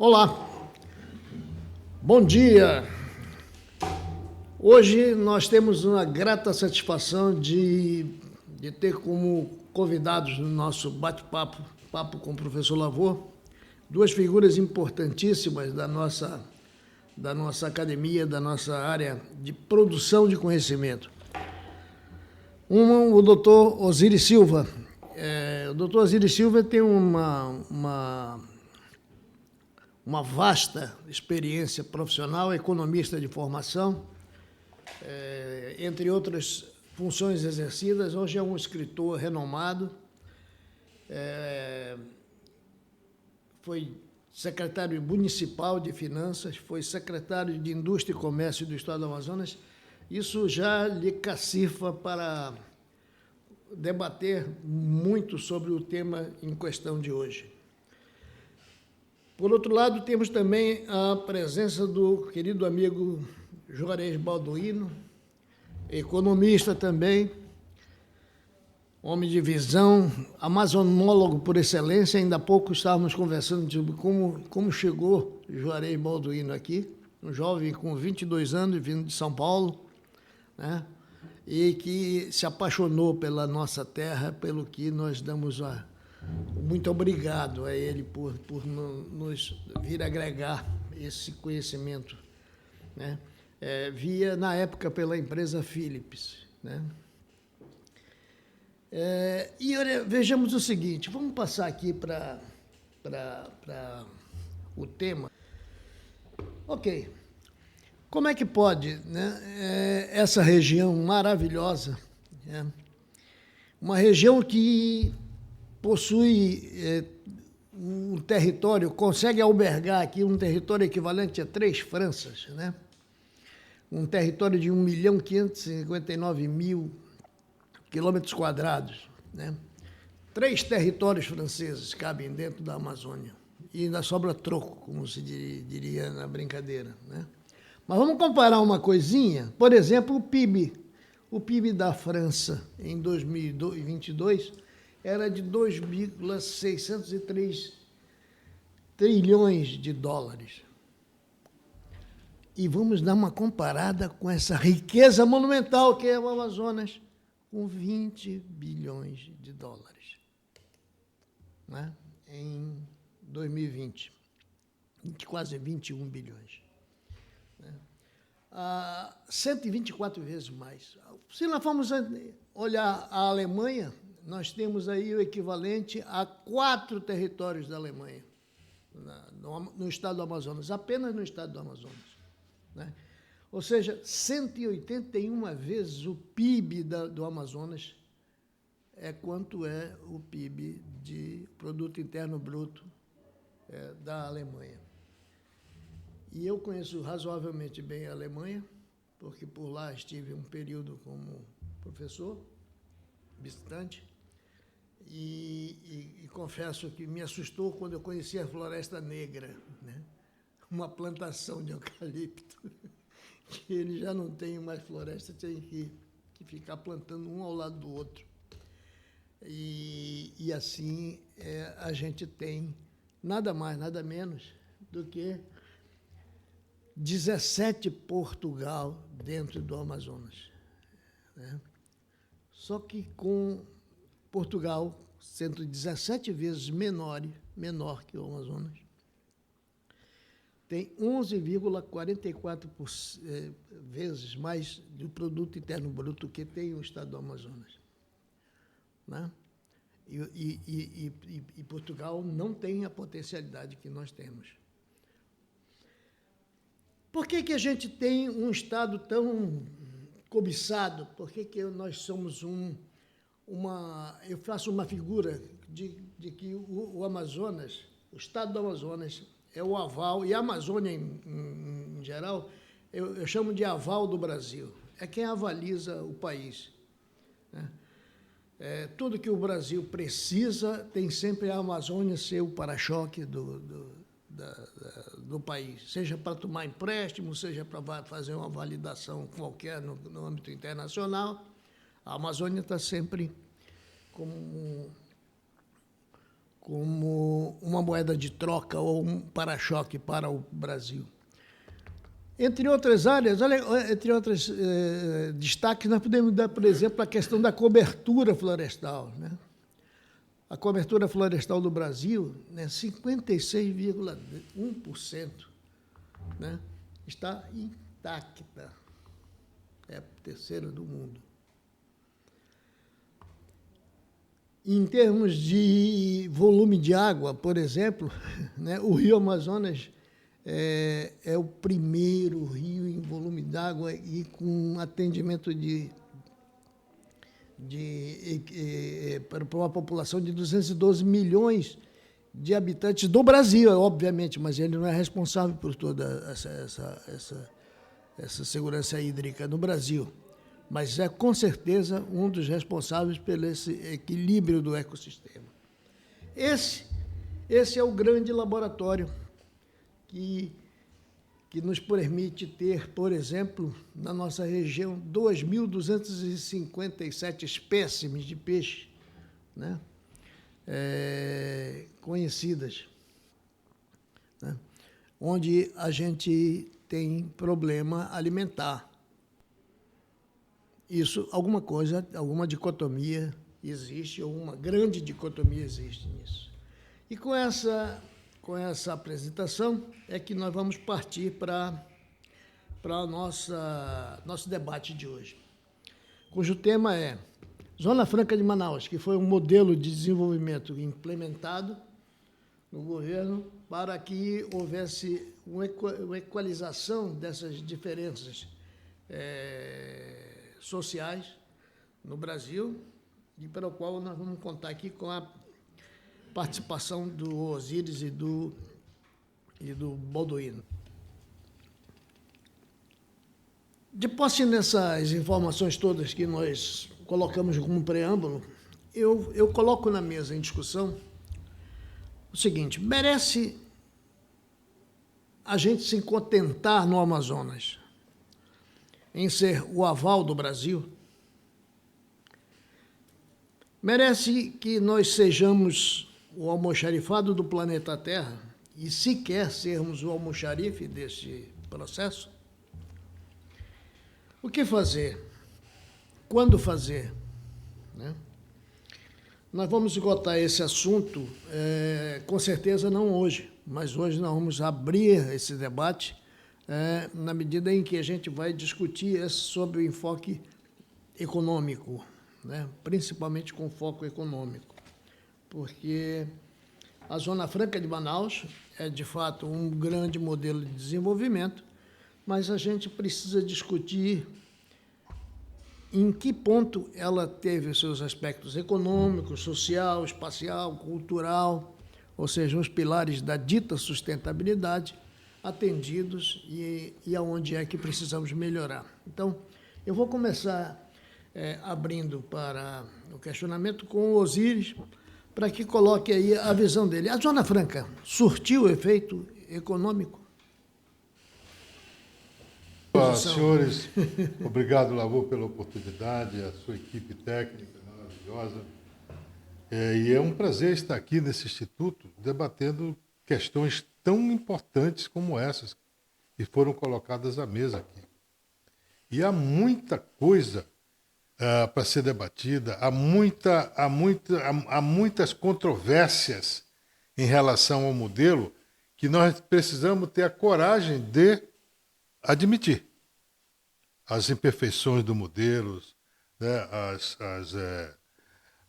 Olá, bom dia. Hoje nós temos uma grata satisfação de ter como convidados no nosso bate-papo, papo com o professor Lavor, duas figuras importantíssimas da nossa academia, da nossa área de produção de conhecimento. O doutor Osiris Silva. O doutor Osiris Silva tem uma vasta experiência profissional, economista de formação, entre outras funções exercidas. Hoje é um escritor renomado, foi secretário municipal de Finanças, foi secretário de Indústria e Comércio do Estado do Amazonas. Isso já lhe cacifa para debater muito sobre o tema em questão de hoje. Por outro lado, temos também a presença do querido amigo Juarez Balduino, economista também, homem de visão, amazonólogo por excelência. Ainda há pouco estávamos conversando sobre como chegou Juarez Balduino aqui, um jovem com 22 anos, vindo de São Paulo, né? E que se apaixonou pela nossa terra, pelo que nós damos muito obrigado a ele por nos vir agregar esse conhecimento, né? Via, na época, pela empresa Philips, né? E olha, vejamos o seguinte, vamos passar aqui para o tema. Ok, como é que pode, né, essa região maravilhosa, né, uma região que possui um território, consegue albergar aqui um território equivalente a 3 Franças, né? Um território de 1.559.000 quilômetros quadrados, né? 3 territórios franceses cabem dentro da Amazônia. E ainda sobra troco, como se diria na brincadeira, né? Mas vamos comparar uma coisinha. Por exemplo, o PIB. O PIB da França em 2022 era de 2,603 trilhões de dólares. E vamos dar uma comparada com essa riqueza monumental que é o Amazonas, com 20 bilhões de dólares, né? Em 2020, quase 21 bilhões. 124 vezes mais. Se nós formos olhar a Alemanha, nós temos aí o equivalente a 4 territórios da Alemanha, no estado do Amazonas, apenas no estado do Amazonas, né? Ou seja, 181 vezes o PIB do Amazonas é quanto é o PIB de Produto Interno Bruto da Alemanha. E eu conheço razoavelmente bem a Alemanha, porque por lá estive um período como professor, visitante, e confesso que me assustou quando eu conheci a Floresta Negra, né? Uma plantação de eucalipto, que ele já não tem mais floresta, tem que ficar plantando um ao lado do outro. E assim a gente tem nada mais, nada menos do que 17 Portugal dentro do Amazonas, né? Só que com Portugal sendo 17 vezes menor que o Amazonas, tem 11,44 vezes mais do produto interno bruto que tem o estado do Amazonas, né? E Portugal não tem a potencialidade que nós temos. Por que a gente tem um estado tão cobiçado? Por que nós somos eu faço uma figura de que o Amazonas, o estado do Amazonas, é o aval, e a Amazônia em geral, eu chamo de aval do Brasil. É quem avaliza o país, né? Tudo que o Brasil precisa tem sempre a Amazônia ser o para-choque do país, seja para tomar empréstimo, seja para fazer uma validação qualquer no âmbito internacional. A Amazônia está sempre como como uma moeda de troca ou um para-choque para o Brasil. Entre outras áreas, entre outros destaques, nós podemos dar, por exemplo, a questão da cobertura florestal, né? A cobertura florestal do Brasil, né, 56,1%, né, está intacta. É a terceira do mundo. Em termos de volume de água, por exemplo, né, o Rio Amazonas é o primeiro rio em volume d'água e com atendimento para uma população de 212 milhões de habitantes do Brasil, obviamente, mas ele não é responsável por toda essa segurança hídrica no Brasil. Mas é, com certeza, um dos responsáveis pelo esse equilíbrio do ecossistema. Esse é o grande laboratório que nos permite ter, por exemplo, na nossa região, 2.257 espécimes de peixe, né, conhecidas, né, onde a gente tem problema alimentar. Isso, alguma dicotomia existe, ou uma grande dicotomia existe nisso. E com essa apresentação é que nós vamos partir para o nosso debate de hoje, cujo tema é Zona Franca de Manaus, que foi um modelo de desenvolvimento implementado no governo para que houvesse uma equalização dessas diferenças sociais no Brasil, e para o qual nós vamos contar aqui com a participação do Osíris e do Balduino. De posse nessas informações todas que nós colocamos como preâmbulo, eu coloco na mesa em discussão o seguinte: merece a gente se contentar no Amazonas em ser o aval do Brasil? Merece que nós sejamos o almoxarifado do planeta Terra e sequer sermos o almoxarife desse processo? O que fazer? Quando fazer? Né? Nós vamos esgotar esse assunto, com certeza não hoje, mas hoje nós vamos abrir esse debate na medida em que a gente vai discutir sobre o enfoque econômico, né? Principalmente com foco econômico, porque a Zona Franca de Manaus é, de fato, um grande modelo de desenvolvimento, mas a gente precisa discutir em que ponto ela teve os seus aspectos econômico, social, espacial, cultural, ou seja, os pilares da dita sustentabilidade, atendidos e aonde é que precisamos melhorar. Então, eu vou começar abrindo para o questionamento com o Osíris, para que coloque aí a visão dele. A Zona Franca surtiu efeito econômico? Olá, senhores, obrigado, Lavô, pela oportunidade, a sua equipe técnica maravilhosa. E é um prazer estar aqui nesse instituto debatendo questões tão importantes como essas que foram colocadas à mesa aqui. E há muita coisa para ser debatida, há muitas controvérsias em relação ao modelo que nós precisamos ter a coragem de admitir. As imperfeições do modelo, né,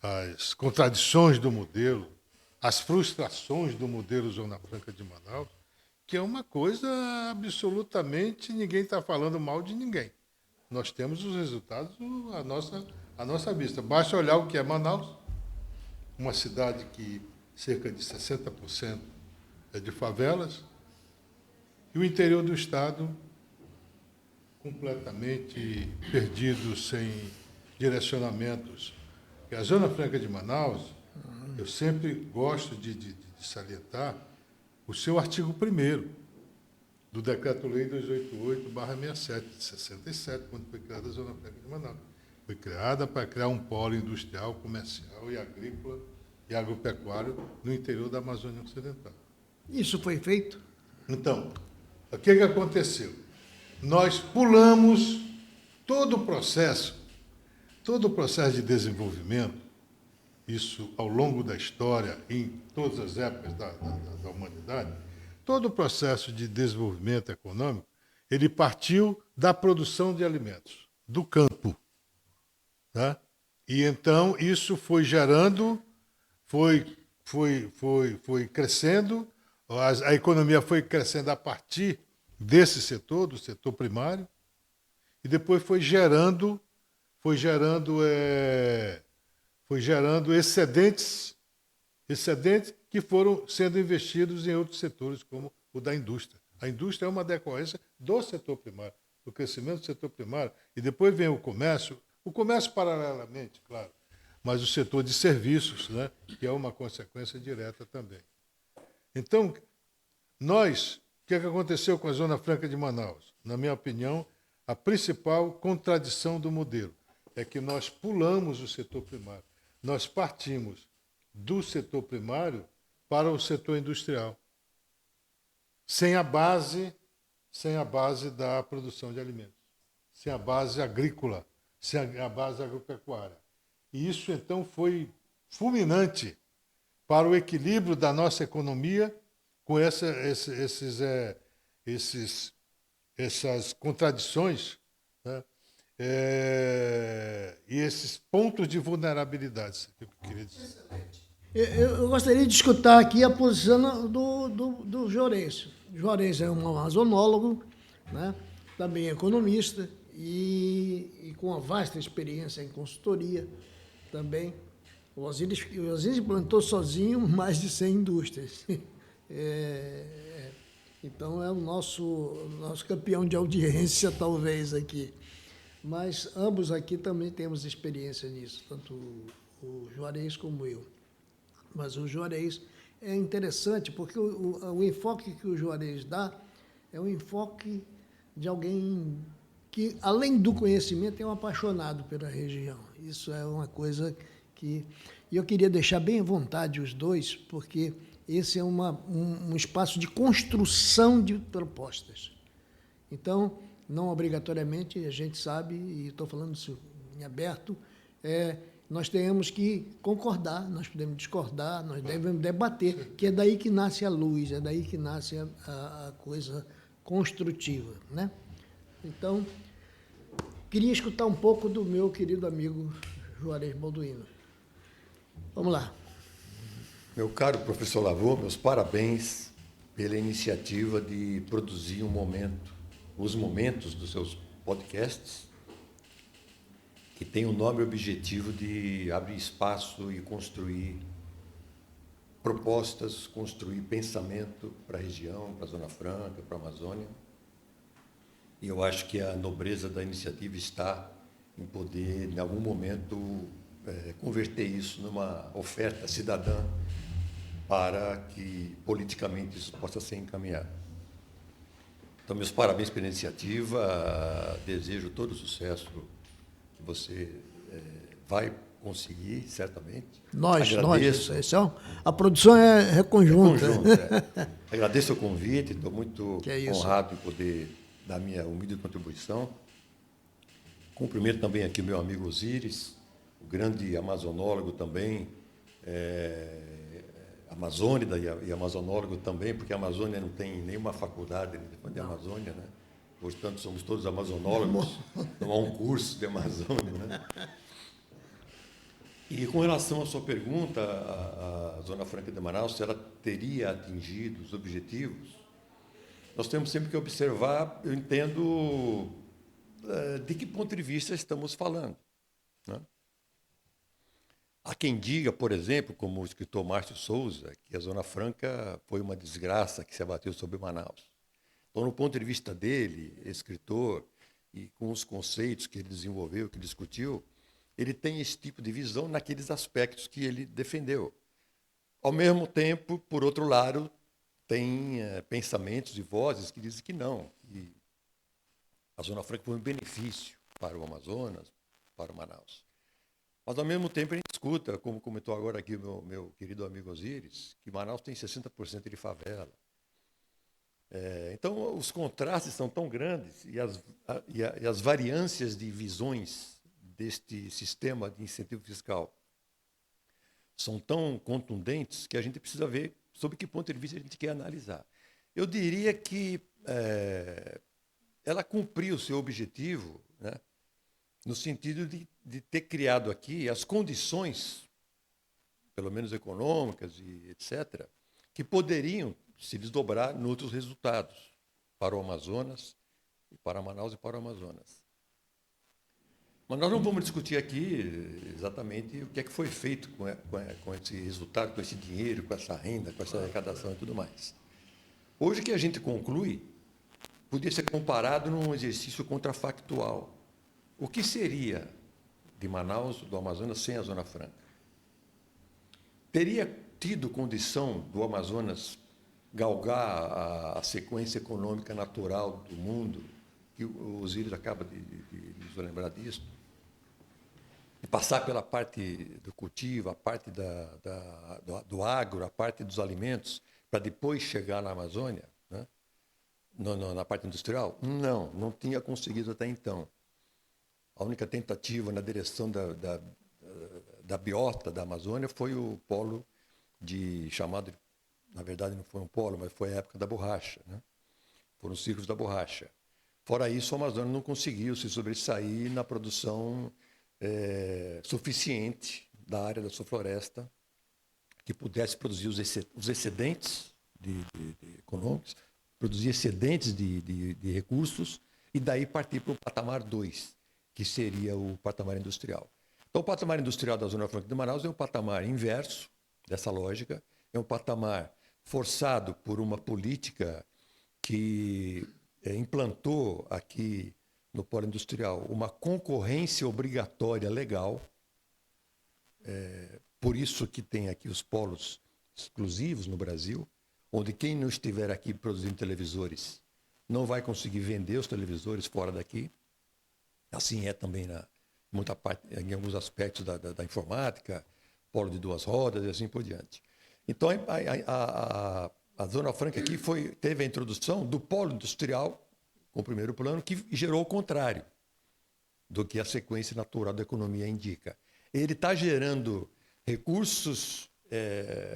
as contradições do modelo, as frustrações do modelo Zona Franca de Manaus, que é uma coisa absolutamente, ninguém está falando mal de ninguém. Nós temos os resultados à nossa vista. Basta olhar o que é Manaus, uma cidade que cerca de 60% é de favelas, e o interior do estado completamente perdido, sem direcionamentos. E a Zona Franca de Manaus, eu sempre gosto de salientar o seu artigo 1º do Decreto-Lei 288/67, de 67, quando foi criada a Zona Franca de Manaus. Foi criada para criar um polo industrial, comercial e agrícola e agropecuário no interior da Amazônia Ocidental. Isso foi feito? Então, o que aconteceu? Nós pulamos todo o processo de desenvolvimento, isso ao longo da história, em todas as épocas da humanidade, todo o processo de desenvolvimento econômico, ele partiu da produção de alimentos, do campo. Tá? E então isso foi gerando, foi crescendo, a economia foi crescendo a partir desse setor, do setor primário, e depois foi gerando excedentes que foram sendo investidos em outros setores, como o da indústria. A indústria é uma decorrência do setor primário, do crescimento do setor primário, e depois vem o comércio paralelamente, claro, mas o setor de serviços, né, que é uma consequência direta também. Então, o que aconteceu com a Zona Franca de Manaus? Na minha opinião, a principal contradição do modelo é que nós pulamos o setor primário. Nós partimos do setor primário para o setor industrial, sem a base da produção de alimentos, sem a base agrícola, sem a base agropecuária. E isso, então, foi fulminante para o equilíbrio da nossa economia com essas contradições, né? E esses pontos de vulnerabilidade que eu queria dizer. Eu gostaria de escutar aqui a posição do Juarez. Juarez é um amazonólogo, né? Também economista e com uma vasta experiência em consultoria também. O Osiris implantou sozinho mais de 100 indústrias. Então é o nosso campeão de audiência, talvez, aqui. Mas ambos aqui também temos experiência nisso, tanto o Juarez como eu. Mas o Juarez é interessante porque o enfoque que o Juarez dá é um enfoque de alguém que, além do conhecimento, é um apaixonado pela região. Isso é uma coisa que... E eu queria deixar bem à vontade os dois, porque esse é um espaço de construção de propostas. Então, não obrigatoriamente, a gente sabe, e estou falando isso em aberto, nós temos que concordar, nós podemos discordar, nós devemos debater, que é daí que nasce a luz, é daí que nasce a coisa construtiva, né? Então, queria escutar um pouco do meu querido amigo Juarez Balduino. Vamos lá. Meu caro professor Lavô, meus parabéns pela iniciativa de produzir os momentos dos seus podcasts, que tem o nobre objetivo de abrir espaço e construir propostas, construir pensamento para a região, para a Zona Franca, para a Amazônia. E eu acho que a nobreza da iniciativa está em poder, em algum momento, converter isso numa oferta cidadã para que, politicamente, isso possa ser encaminhado. Então, meus parabéns pela iniciativa, desejo todo o sucesso que você vai conseguir, certamente. Nós, a produção é conjunta. Agradeço o convite, estou muito honrado em poder dar minha humilde contribuição. Cumprimento também aqui o meu amigo Osiris, o grande amazonólogo também, amazônida e amazonólogo também, porque a Amazônia não tem nenhuma faculdade de Amazônia, né? Portanto, somos todos amazonólogos, não há um curso de Amazônia, né? E com relação à sua pergunta, a Zona Franca de Manaus, se ela teria atingido os objetivos, nós temos sempre que observar, eu entendo, de que ponto de vista estamos falando, né? Há quem diga, por exemplo, como o escritor Márcio Souza, que a Zona Franca foi uma desgraça que se abateu sobre Manaus. Então, no ponto de vista dele, escritor, e com os conceitos que ele desenvolveu, que discutiu, ele tem esse tipo de visão naqueles aspectos que ele defendeu. Ao mesmo tempo, por outro lado, tem pensamentos e vozes que dizem que não. E a Zona Franca foi um benefício para o Amazonas, para o Manaus. Mas, ao mesmo tempo, a gente escuta, como comentou agora aqui o meu querido amigo Osíris, que Manaus tem 60% de favela. Então, os contrastes são tão grandes e as variâncias de visões deste sistema de incentivo fiscal são tão contundentes que a gente precisa ver sob que ponto de vista a gente quer analisar. Eu diria que ela cumpriu o seu objetivo, né, no sentido de ter criado aqui as condições, pelo menos econômicas e etc., que poderiam se desdobrar em outros resultados para o Amazonas, para Manaus e para o Amazonas. Mas nós não vamos discutir aqui exatamente o que é que foi feito com esse resultado, com esse dinheiro, com essa renda, com essa arrecadação e tudo mais. Hoje, o que a gente conclui podia ser comparado num exercício contrafactual. O que seria de Manaus, do Amazonas, sem a Zona Franca? Teria tido condição do Amazonas galgar a sequência econômica natural do mundo, que o Osíris acaba de nos lembrar disso, e passar pela parte do cultivo, a parte do agro, a parte dos alimentos, para depois chegar na Amazônia, né? Na parte industrial? Não tinha conseguido até então. A única tentativa na direção da biota da Amazônia foi o polo chamado, na verdade não foi um polo, mas foi a época da borracha, né? Foram os ciclos da borracha. Fora isso, o Amazonas não conseguiu se sobressair na produção suficiente da área da sua floresta que pudesse produzir os excedentes econômicos, produzir excedentes de recursos e daí partir para o patamar 2, que seria o patamar industrial. Então, o patamar industrial da Zona Franca de Manaus é um patamar inverso dessa lógica, é um patamar forçado por uma política que implantou aqui no polo industrial uma concorrência obrigatória legal, por isso que tem aqui os polos exclusivos no Brasil, onde quem não estiver aqui produzindo televisores não vai conseguir vender os televisores fora daqui. Assim é também em alguns aspectos da informática, polo de 2 rodas e assim por diante. Então, a Zona Franca aqui teve a introdução do polo industrial, com o primeiro plano, que gerou o contrário do que a sequência natural da economia indica. Ele está gerando recursos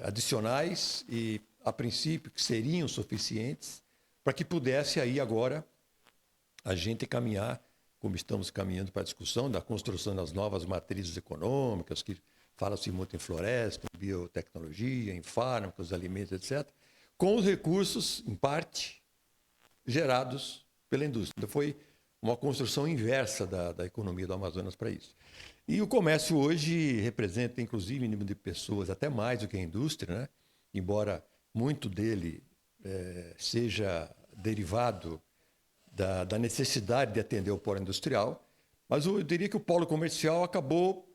adicionais e, a princípio, que seriam suficientes para que pudesse aí agora a gente caminhar, como estamos caminhando para a discussão da construção das novas matrizes econômicas, que fala-se muito em floresta, em biotecnologia, em fármacos, alimentos, etc., com os recursos, em parte, gerados pela indústria. Então, foi uma construção inversa da economia do Amazonas para isso. E o comércio hoje representa, inclusive, em número de pessoas, até mais do que a indústria, né? Embora muito dele seja derivado da necessidade de atender o polo industrial, mas eu diria que o polo comercial acabou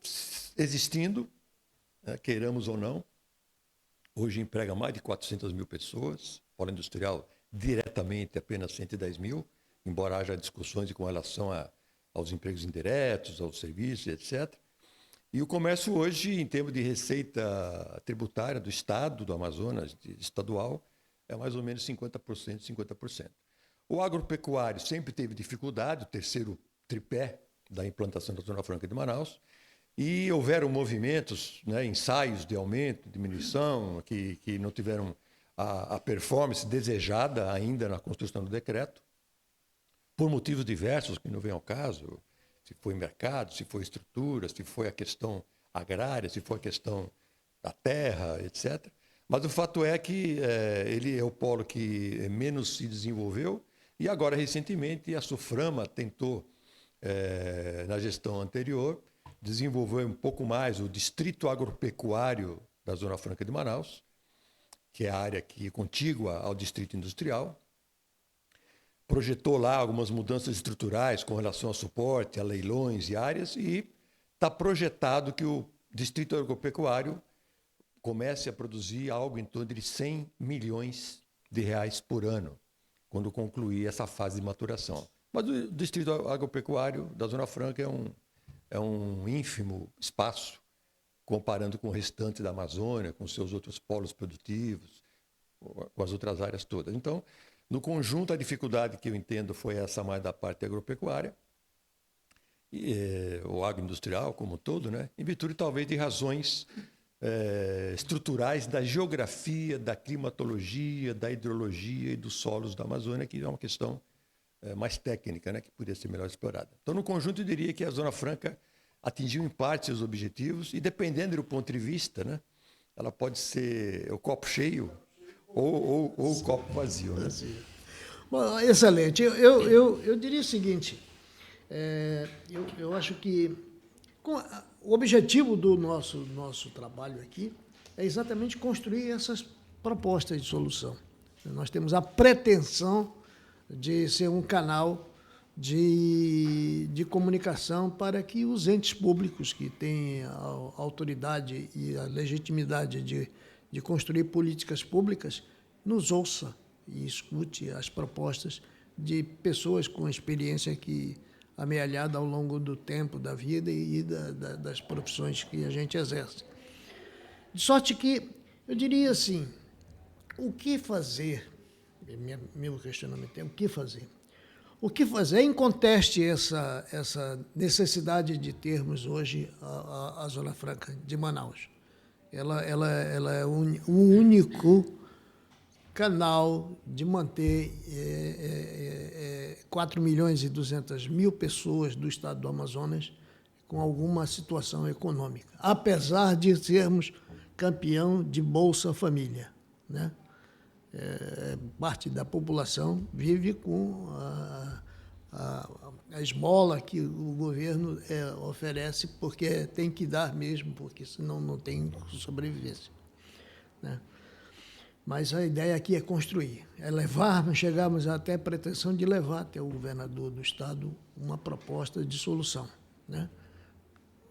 existindo, né, queiramos ou não. Hoje emprega mais de 400 mil pessoas, o polo industrial diretamente apenas 110 mil, embora haja discussões com relação aos empregos indiretos, aos serviços, etc. E o comércio hoje, em termos de receita tributária do Estado, do Amazonas, estadual, é mais ou menos 50%, 50%. O agropecuário sempre teve dificuldade, o terceiro tripé da implantação da Zona Franca de Manaus, e houveram movimentos, né, ensaios de aumento, diminuição, que não tiveram a performance desejada ainda na construção do decreto, por motivos diversos, que não vem ao caso, se foi mercado, se foi estrutura, se foi a questão agrária, se foi a questão da terra, etc. Mas o fato é que ele é o polo que menos se desenvolveu e agora, recentemente, a SUFRAMA tentou, na gestão anterior, desenvolver um pouco mais o distrito agropecuário da Zona Franca de Manaus, que é a área que é contígua ao distrito industrial. Projetou lá algumas mudanças estruturais com relação a suporte, a leilões e áreas, e está projetado que o distrito agropecuário comece a produzir algo em torno de 100 milhões de reais por ano, quando concluir essa fase de maturação. Mas o distrito agropecuário da Zona Franca é um ínfimo espaço comparando com o restante da Amazônia, com seus outros polos produtivos, com as outras áreas todas. Então, no conjunto, a dificuldade que eu entendo foi essa mais da parte agropecuária, o agroindustrial como um todo, né? Em virtude talvez de razões estruturais da geografia, da climatologia, da hidrologia e dos solos da Amazônia, que é uma questão mais técnica, né? Que poderia ser melhor explorada. Então, no conjunto, eu diria que a Zona Franca atingiu em parte seus objetivos e, dependendo do ponto de vista, né? Ela pode ser o copo cheio ou o copo vazio, né? Bom, excelente. Eu diria o seguinte, eu acho que o objetivo do nosso trabalho aqui é exatamente construir essas propostas de solução. Nós temos a pretensão de ser um canal de comunicação para que os entes públicos que têm a autoridade e a legitimidade de construir políticas públicas nos ouça e escute as propostas de pessoas com experiência amealhada ao longo do tempo, da vida e das profissões que a gente exerce. De sorte que, eu diria assim, o que fazer? Meu questionamento é o que fazer? O que fazer? Inconteste essa necessidade de termos hoje a Zona Franca de Manaus. Ela é o único canal de manter 4.200.000 pessoas do estado do Amazonas com alguma situação econômica, apesar de sermos campeão de Bolsa Família, né? Parte da população vive com a esmola que o governo oferece, porque tem que dar mesmo, porque senão não tem sobrevivência, né? Mas a ideia aqui é construir, é levar, chegarmos até a pretensão de levar até o governador do estado uma proposta de solução, né?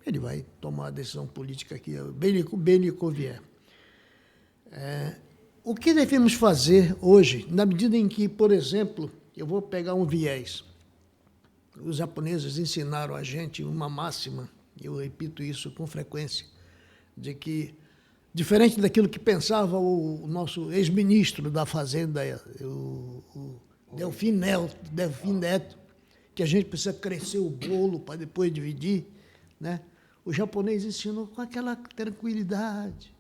Ele vai tomar a decisão política aqui, bem lhe convier. O que devemos fazer hoje, na medida em que, por exemplo, eu vou pegar um viés. Os japoneses ensinaram a gente uma máxima, eu repito isso com frequência, de que, diferente daquilo que pensava o nosso ex-ministro da Fazenda, o Delfim Neto, que a gente precisa crescer o bolo para depois dividir, né? O japonês ensinou com aquela tranquilidade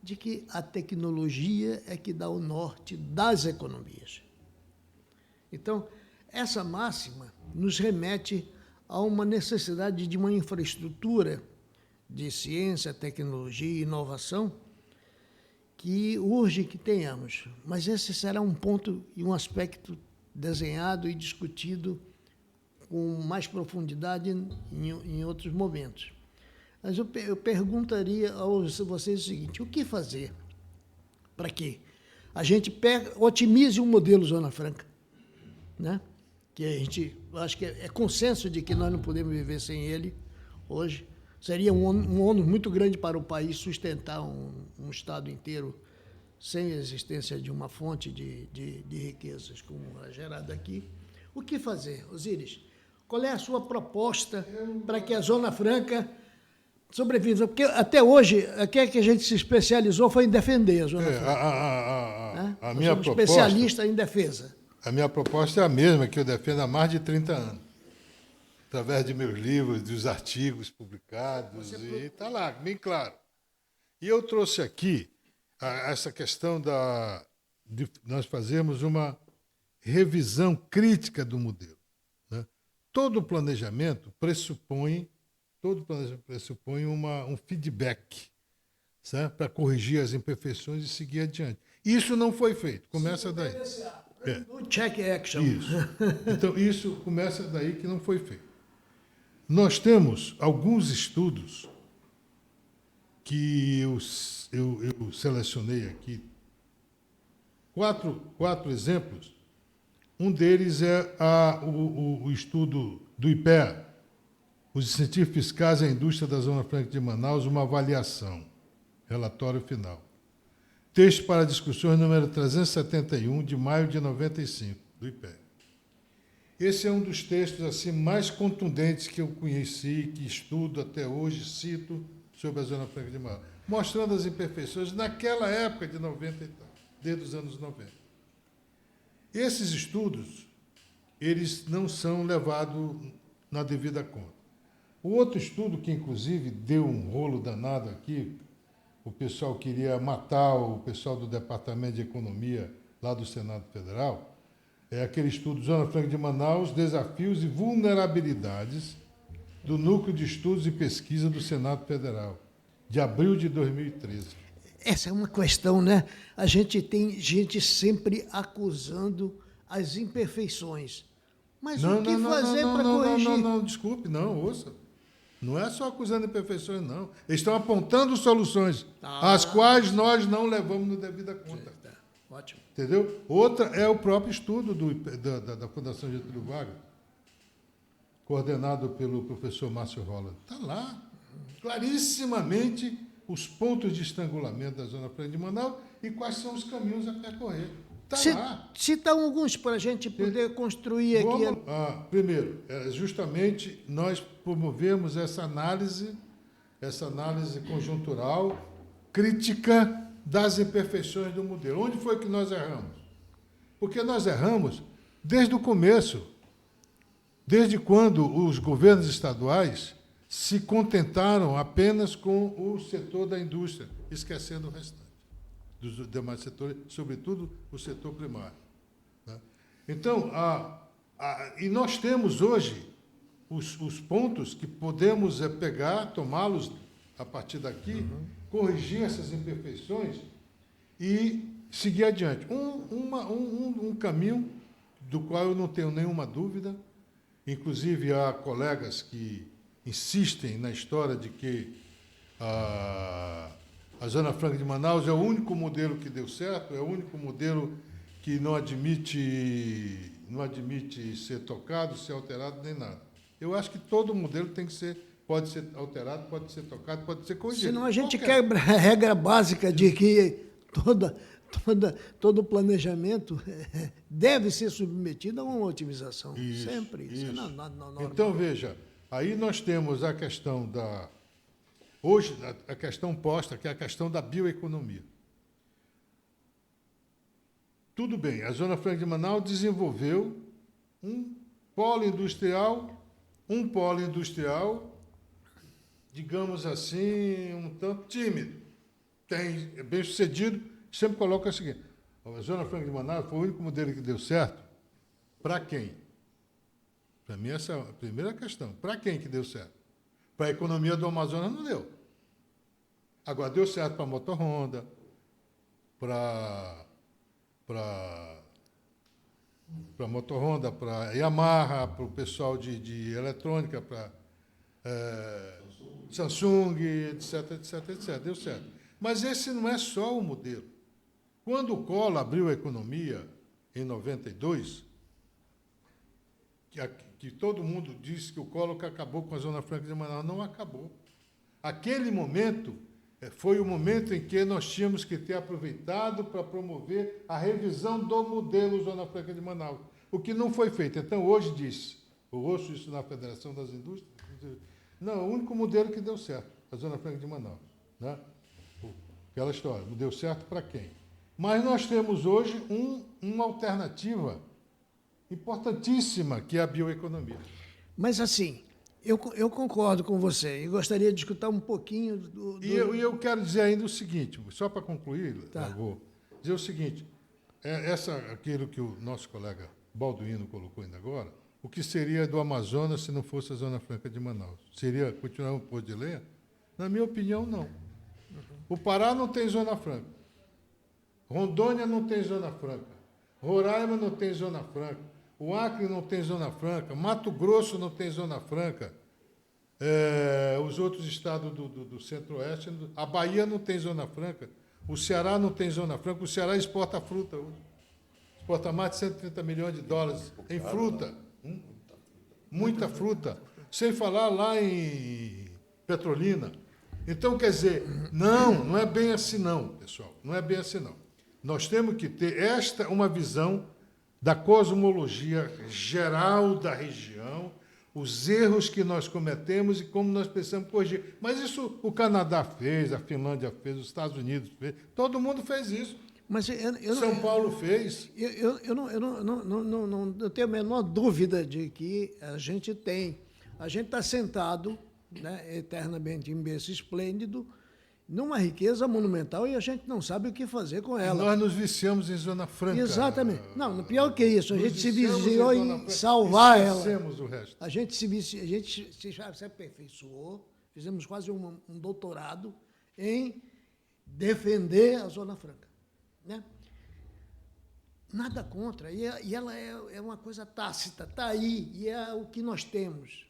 de que a tecnologia é que dá o norte das economias. Então, essa máxima nos remete a uma necessidade de uma infraestrutura de ciência, tecnologia e inovação que urge que tenhamos. Mas esse será um ponto e um aspecto desenhado e discutido com mais profundidade em outros momentos. Mas eu perguntaria a vocês o seguinte: o que fazer para que a gente otimize o modelo Zona Franca, né? Que a gente, acho que é consenso de que nós não podemos viver sem ele hoje. Seria um ônus muito grande para o país sustentar um estado inteiro sem a existência de uma fonte de riquezas como a gerada aqui. O que fazer, Osíris? Qual é a sua proposta para que a Zona Franca sobreviva? Porque até hoje, aqui é que a gente se especializou foi em defender a Zona Franca. A minha proposta, especialista em defesa. A minha proposta é a mesma que eu defendo há mais de 30 anos. Através de meus livros, dos artigos publicados, e está lá, bem claro. E eu trouxe aqui essa questão de nós fazermos uma revisão crítica do modelo, né? Todo planejamento pressupõe um feedback, para corrigir as imperfeições e seguir adiante. Isso não foi feito, começa daí. No check action. Isso. Então, isso começa daí que não foi feito. Nós temos alguns estudos que eu selecionei aqui, quatro exemplos. Um deles é o estudo do IPEA, os incentivos fiscais à indústria da Zona Franca de Manaus, uma avaliação, relatório final. Texto para discussões número 371, de maio de 95, do IPEA. Esse é um dos textos assim mais contundentes que eu conheci, que estudo até hoje, cito sobre a Zona Franca de Manaus, mostrando as imperfeições naquela época de 90 e tal, desde os anos 90. Esses estudos, eles não são levados na devida conta. O outro estudo, que inclusive deu um rolo danado aqui, o pessoal queria matar o pessoal do Departamento de Economia lá do Senado Federal, é aquele estudo Zona Franca de Manaus, Desafios e Vulnerabilidades do Núcleo de Estudos e Pesquisa do Senado Federal, de abril de 2013. Essa é uma questão, né? A gente tem gente sempre acusando as imperfeições. Mas o que fazer para corrigir? Não, desculpe, não, ouça. Não é só acusando imperfeições, não. Eles estão apontando soluções, as quais nós não levamos no devida conta. Ótimo. Entendeu? Outra é o próprio estudo da Fundação Getúlio Vargas, coordenado pelo professor Márcio Rola. Está lá, clarissimamente, os pontos de estrangulamento da Zona Franca de Manaus e quais são os caminhos a percorrer. Está lá. Cita alguns para a gente poder construir aqui. Primeiro, justamente nós promovemos essa análise conjuntural, crítica das imperfeições do modelo. Onde foi que nós erramos? Porque nós erramos desde o começo, desde quando os governos estaduais se contentaram apenas com o setor da indústria, esquecendo o restante dos demais setores, sobretudo o setor primário. Né? Então, e nós temos hoje os pontos que podemos pegar, tomá-los a partir daqui, corrigir essas imperfeições e seguir adiante. Um caminho do qual eu não tenho nenhuma dúvida, inclusive há colegas que insistem na história de que a Zona Franca de Manaus é o único modelo que deu certo, é o único modelo que não admite ser tocado, ser alterado, nem nada. Eu acho que todo modelo pode ser alterado, pode ser tocado, pode ser corrigido. Senão a gente quebra a regra básica de que todo planejamento deve ser submetido a uma otimização. Isso, sempre. Isso. Então, veja, aí nós temos a questão hoje, a questão posta, que é a questão da bioeconomia. Tudo bem, a Zona Franca de Manaus desenvolveu um polo industrial, digamos assim, um tanto tímido. É bem sucedido, sempre coloca o seguinte: a Zona Franca de Manaus foi o único modelo que deu certo. Para quem? Para mim, essa é a primeira questão. Para quem que deu certo? Para a economia do Amazonas não deu. Agora, deu certo para a Motor Honda, para Motor Honda, para Yamaha, para o pessoal de eletrônica, para Samsung, etc. Deu certo. Mas esse não é só o modelo. Quando o Collor abriu a economia, em 92, que todo mundo disse que o Collor acabou com a Zona Franca de Manaus, não acabou. Aquele momento foi o momento em que nós tínhamos que ter aproveitado para promover a revisão do modelo Zona Franca de Manaus, o que não foi feito. Então, hoje eu ouço isso na Federação das Indústrias, não, é o único modelo que deu certo, a Zona Franca de Manaus. Né? Aquela história, deu certo para quem? Mas nós temos hoje uma alternativa importantíssima, que é a bioeconomia. Mas, assim, eu concordo com você e gostaria de escutar um pouquinho E eu quero dizer ainda o seguinte, só para concluir, vou dizer o seguinte, aquilo que o nosso colega Balduino colocou ainda agora, o que seria do Amazonas se não fosse a Zona Franca de Manaus? Seria continuar um poço de lenha? Na minha opinião, não. O Pará não tem Zona Franca. Rondônia não tem Zona Franca. Roraima não tem Zona Franca. O Acre não tem Zona Franca. Mato Grosso não tem Zona Franca. Os outros estados do Centro-Oeste, a Bahia não tem Zona Franca. O Ceará não tem Zona Franca. O Ceará exporta fruta hoje. Exporta mais de 130 milhões de dólares em fruta. Muita fruta. Sem falar lá em Petrolina. Então, quer dizer, não é bem assim não, pessoal. Não é bem assim não. Nós temos que ter uma visão da cosmologia geral da região, os erros que nós cometemos e como nós precisamos corrigir. Mas isso o Canadá fez, a Finlândia fez, os Estados Unidos fez, todo mundo fez isso. Mas São Paulo fez. Eu não tenho a menor dúvida de que a gente está sentado, né, eternamente em berço esplêndido, numa riqueza monumental e a gente não sabe o que fazer com ela. Nós nos viciamos em Zona Franca. Exatamente. Não, pior que isso, a gente se viciamos viciou em Zona em Franca, salvar ela. esquecemos o resto. A gente se aperfeiçoou, fizemos quase um doutorado em defender a Zona Franca. Né? Nada contra, e ela é uma coisa tácita, está aí, e é o que nós temos.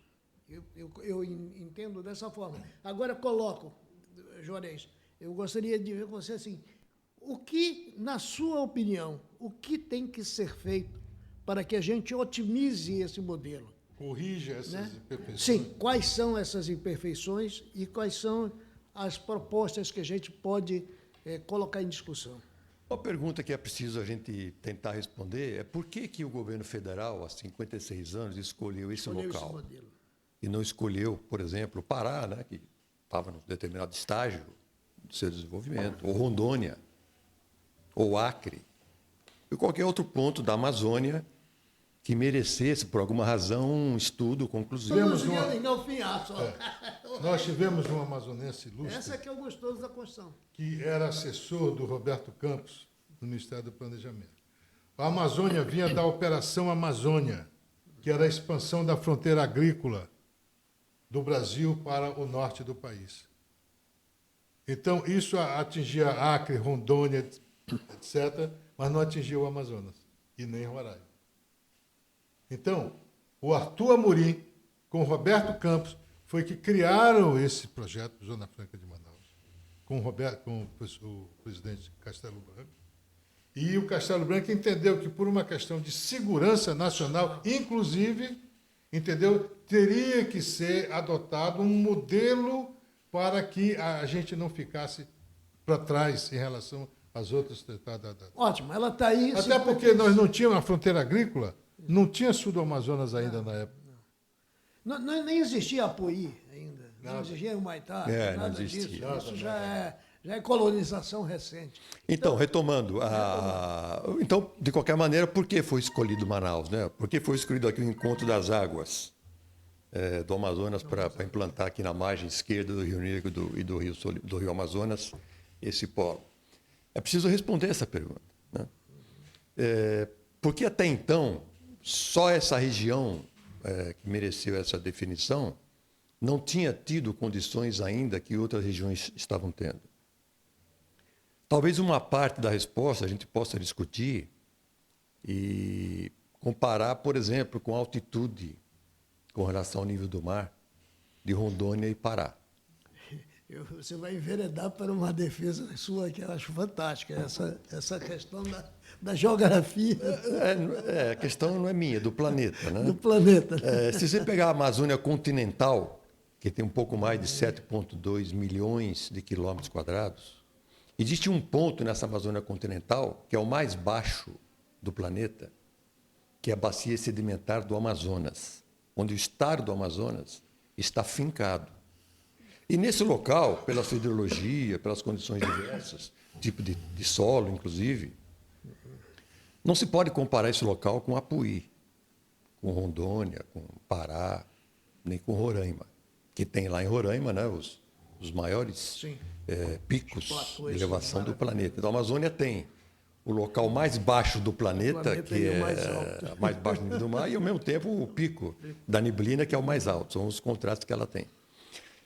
Eu entendo dessa forma. Agora coloco, Juarez, eu gostaria de ver com você assim, o que, na sua opinião, o que tem que ser feito para que a gente otimize esse modelo? Corrija essas Né? imperfeições. Sim, quais são essas imperfeições e quais são as propostas que a gente pode colocar em discussão? Uma pergunta que é preciso a gente tentar responder é por que o governo federal, há 56 anos, escolheu esse local? modelo. E não escolheu, por exemplo, o Pará, né, que estava num determinado estágio do seu desenvolvimento, ou Rondônia, ou Acre, e qualquer outro ponto da Amazônia que merecesse, por alguma razão, um estudo conclusivo. Nós tivemos um amazonense ilustre. Essa é que é o gostoso da Constituição. Que era assessor do Roberto Campos, no Ministério do Planejamento. A Amazônia vinha da Operação Amazônia, que era a expansão da fronteira agrícola do Brasil para o norte do país. Então, isso atingia Acre, Rondônia, etc., mas não atingia o Amazonas, e nem Roraima. Então, o Arthur Amorim, com o Roberto Campos, foi que criaram esse projeto Zona Franca de Manaus, com o presidente Castelo Branco. E o Castelo Branco entendeu que, por uma questão de segurança nacional, inclusive, entendeu, teria que ser adotado um modelo para que a gente não ficasse para trás em relação às outras tratadas. Ótimo, ela está aí. Até porque nós não tínhamos uma fronteira agrícola, não tinha sul do Amazonas ainda na época. Nem existia Apoí ainda, não existia Humaitá, não nada existia. disso. Isso já é colonização recente. Então, retomando, então, de qualquer maneira, por que foi escolhido Manaus? Né? Por que foi escolhido aqui o encontro das águas do Amazonas para implantar aqui na margem esquerda do Rio Negro e do Rio Amazonas esse polo? É preciso responder essa pergunta. Né? Porque até então, só essa região que mereceu essa definição não tinha tido condições ainda que outras regiões estavam tendo. Talvez uma parte da resposta a gente possa discutir e comparar, por exemplo, com a altitude com relação ao nível do mar de Rondônia e Pará. Você vai enveredar para uma defesa sua que eu acho fantástica, essa questão da geografia. A questão não é minha, é do planeta. Né? Do planeta. Se você pegar a Amazônia continental, que tem um pouco mais de 7,2 milhões de quilômetros quadrados, existe um ponto nessa Amazônia continental, que é o mais baixo do planeta, que é a bacia sedimentar do Amazonas, onde o estado do Amazonas está fincado. E nesse local, pela sua hidrologia, pelas condições diversas, tipo de solo, inclusive, não se pode comparar esse local com Apuí, com Rondônia, com Pará, nem com Roraima, que tem lá em Roraima, né, os maiores picos de elevação do planeta. Então, a Amazônia tem o local mais baixo do planeta, que é mais baixo do nível do mar, e, ao mesmo tempo, o pico da neblina, que é o mais alto. São os contrastes que ela tem.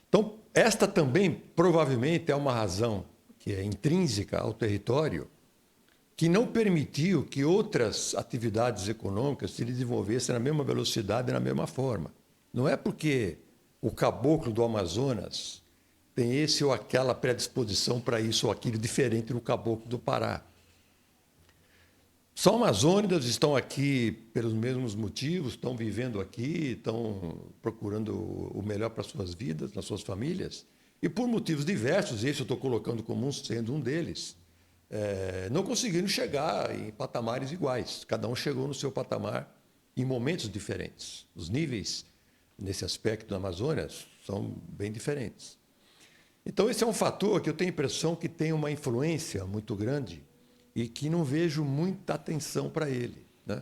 Então, esta também, provavelmente, é uma razão que é intrínseca ao território, que não permitiu que outras atividades econômicas se desenvolvessem na mesma velocidade e na mesma forma. Não é porque o caboclo do Amazonas tem esse ou aquela predisposição para isso ou aquilo diferente do caboclo do Pará. São amazônicos, estão aqui pelos mesmos motivos, estão vivendo aqui, estão procurando o melhor para suas vidas, nas suas famílias, e por motivos diversos, esse eu estou colocando como sendo um deles, não conseguiram chegar em patamares iguais. Cada um chegou no seu patamar em momentos diferentes. Os níveis, nesse aspecto da Amazônia, são bem diferentes. Então, esse é um fator que eu tenho a impressão que tem uma influência muito grande e que não vejo muita atenção para ele, né?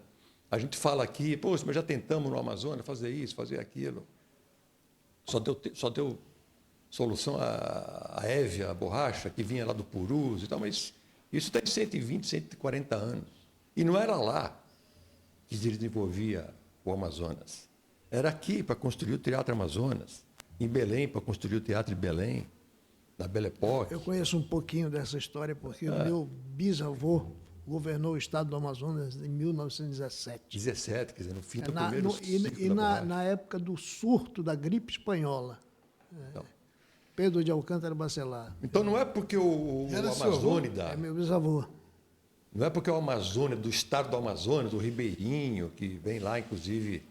A gente fala aqui, poxa, mas já tentamos no Amazonas fazer isso, fazer aquilo. Só deu solução a Évia, a borracha, que vinha lá do Purus e tal, mas isso tem 120, 140 anos. E não era lá que se desenvolvia o Amazonas. Era aqui para construir o Teatro Amazonas, em Belém para construir o Teatro de Belém, na Belle Époque. Eu conheço um pouquinho dessa história porque o meu bisavô governou o estado do Amazonas em 1917. 17, quer dizer, no fim do Na, primeiro no, ciclo e da na, borracha. na época do surto da gripe espanhola. Então, Pedro de Alcântara Bacelar. então não é porque o Era seu avô? Amazônida, É meu bisavô. não é porque o Amazônia, do estado do Amazonas, do Ribeirinho, que vem lá, inclusive,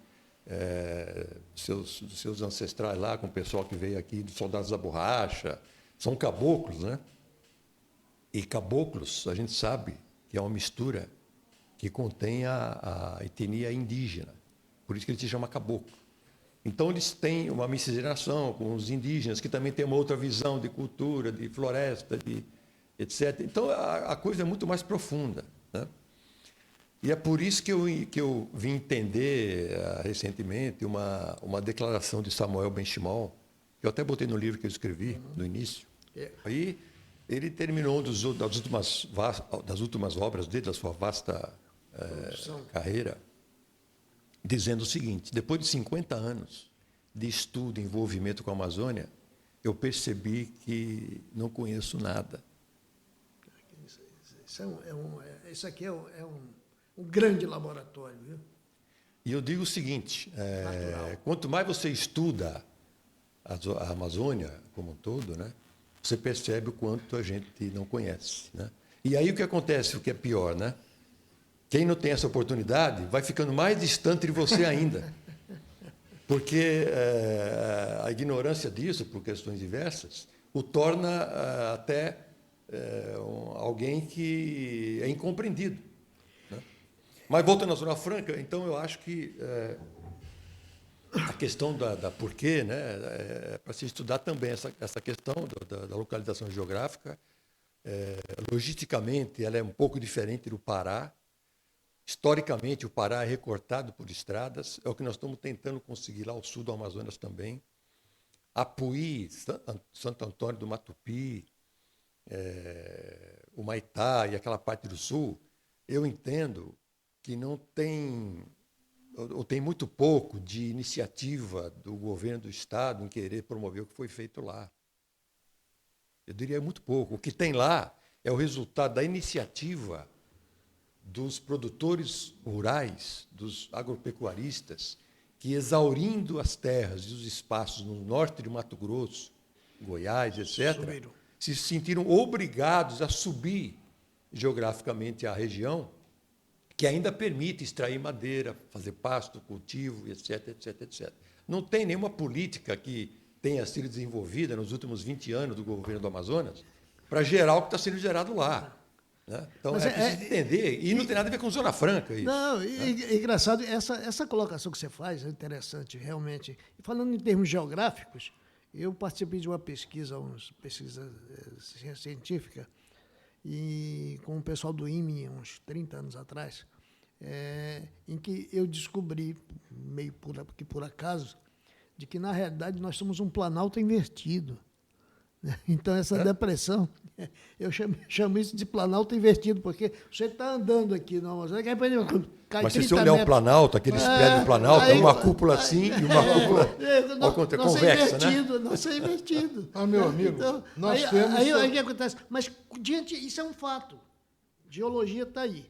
seus ancestrais lá, com o pessoal que veio aqui, dos soldados da borracha, são caboclos, né? E caboclos, a gente sabe que é uma mistura que contém a etnia indígena. Por isso que ele se chama caboclo. Então, eles têm uma miscigenação com os indígenas, que também têm uma outra visão de cultura, de floresta, de etc. Então, a coisa é muito mais profunda, né? E é por isso que eu vim entender recentemente uma declaração de Samuel Benchimol, que eu até botei no livro que eu escrevi, no início. Aí, ele terminou das últimas obras dele, da sua vasta carreira, dizendo o seguinte: depois de 50 anos de estudo e envolvimento com a Amazônia, eu percebi que não conheço nada. Isso aqui é um grande laboratório, viu? E eu digo o seguinte, quanto mais você estuda a Amazônia como um todo, né, você percebe o quanto a gente não conhece, né? E aí o que acontece, o que é pior, né? Quem não tem essa oportunidade vai ficando mais distante de você ainda. Porque a ignorância disso, por questões diversas, o torna até alguém que é incompreendido, né? Mas voltando à Zona Franca, então eu acho que a questão da porquê, né, para se estudar também essa questão da localização geográfica. Logisticamente, ela é um pouco diferente do Pará. Historicamente, o Pará é recortado por estradas, é o que nós estamos tentando conseguir lá ao sul do Amazonas também. Apuí, Santo Antônio do Matupi, o Maitá e aquela parte do sul, eu entendo que não tem, ou tem muito pouco de iniciativa do governo do Estado em querer promover o que foi feito lá. Eu diria muito pouco. O que tem lá é o resultado da iniciativa dos produtores rurais, dos agropecuaristas, que, exaurindo as terras e os espaços no norte de Mato Grosso, Goiás, etc., se sentiram obrigados a subir geograficamente a região, que ainda permite extrair madeira, fazer pasto, cultivo, etc., etc., etc. Não tem nenhuma política que tenha sido desenvolvida nos últimos 20 anos do governo do Amazonas para gerar o que está sendo gerado lá, né? Então, preciso entender, e não tem nada a ver com Zona Franca isso. Não, engraçado, essa colocação que você faz é interessante, realmente. E falando em termos geográficos, eu participei de uma pesquisa científica, e com o pessoal do IME, uns 30 anos atrás, em que eu descobri, meio por acaso, de que, na realidade, nós somos um planalto invertido. Então, essa depressão, eu chamo isso de planalto invertido, porque você está andando aqui no Amazonas, cai mas se 30 você olhar metros. o Planalto, aqueles prédios do Planalto, é uma cúpula assim e uma cúpula convexa, né? Nossa, é invertido. Meu amigo, então, nós aí, temos... aí o que acontece? Mas, isso é um fato. Geologia está aí.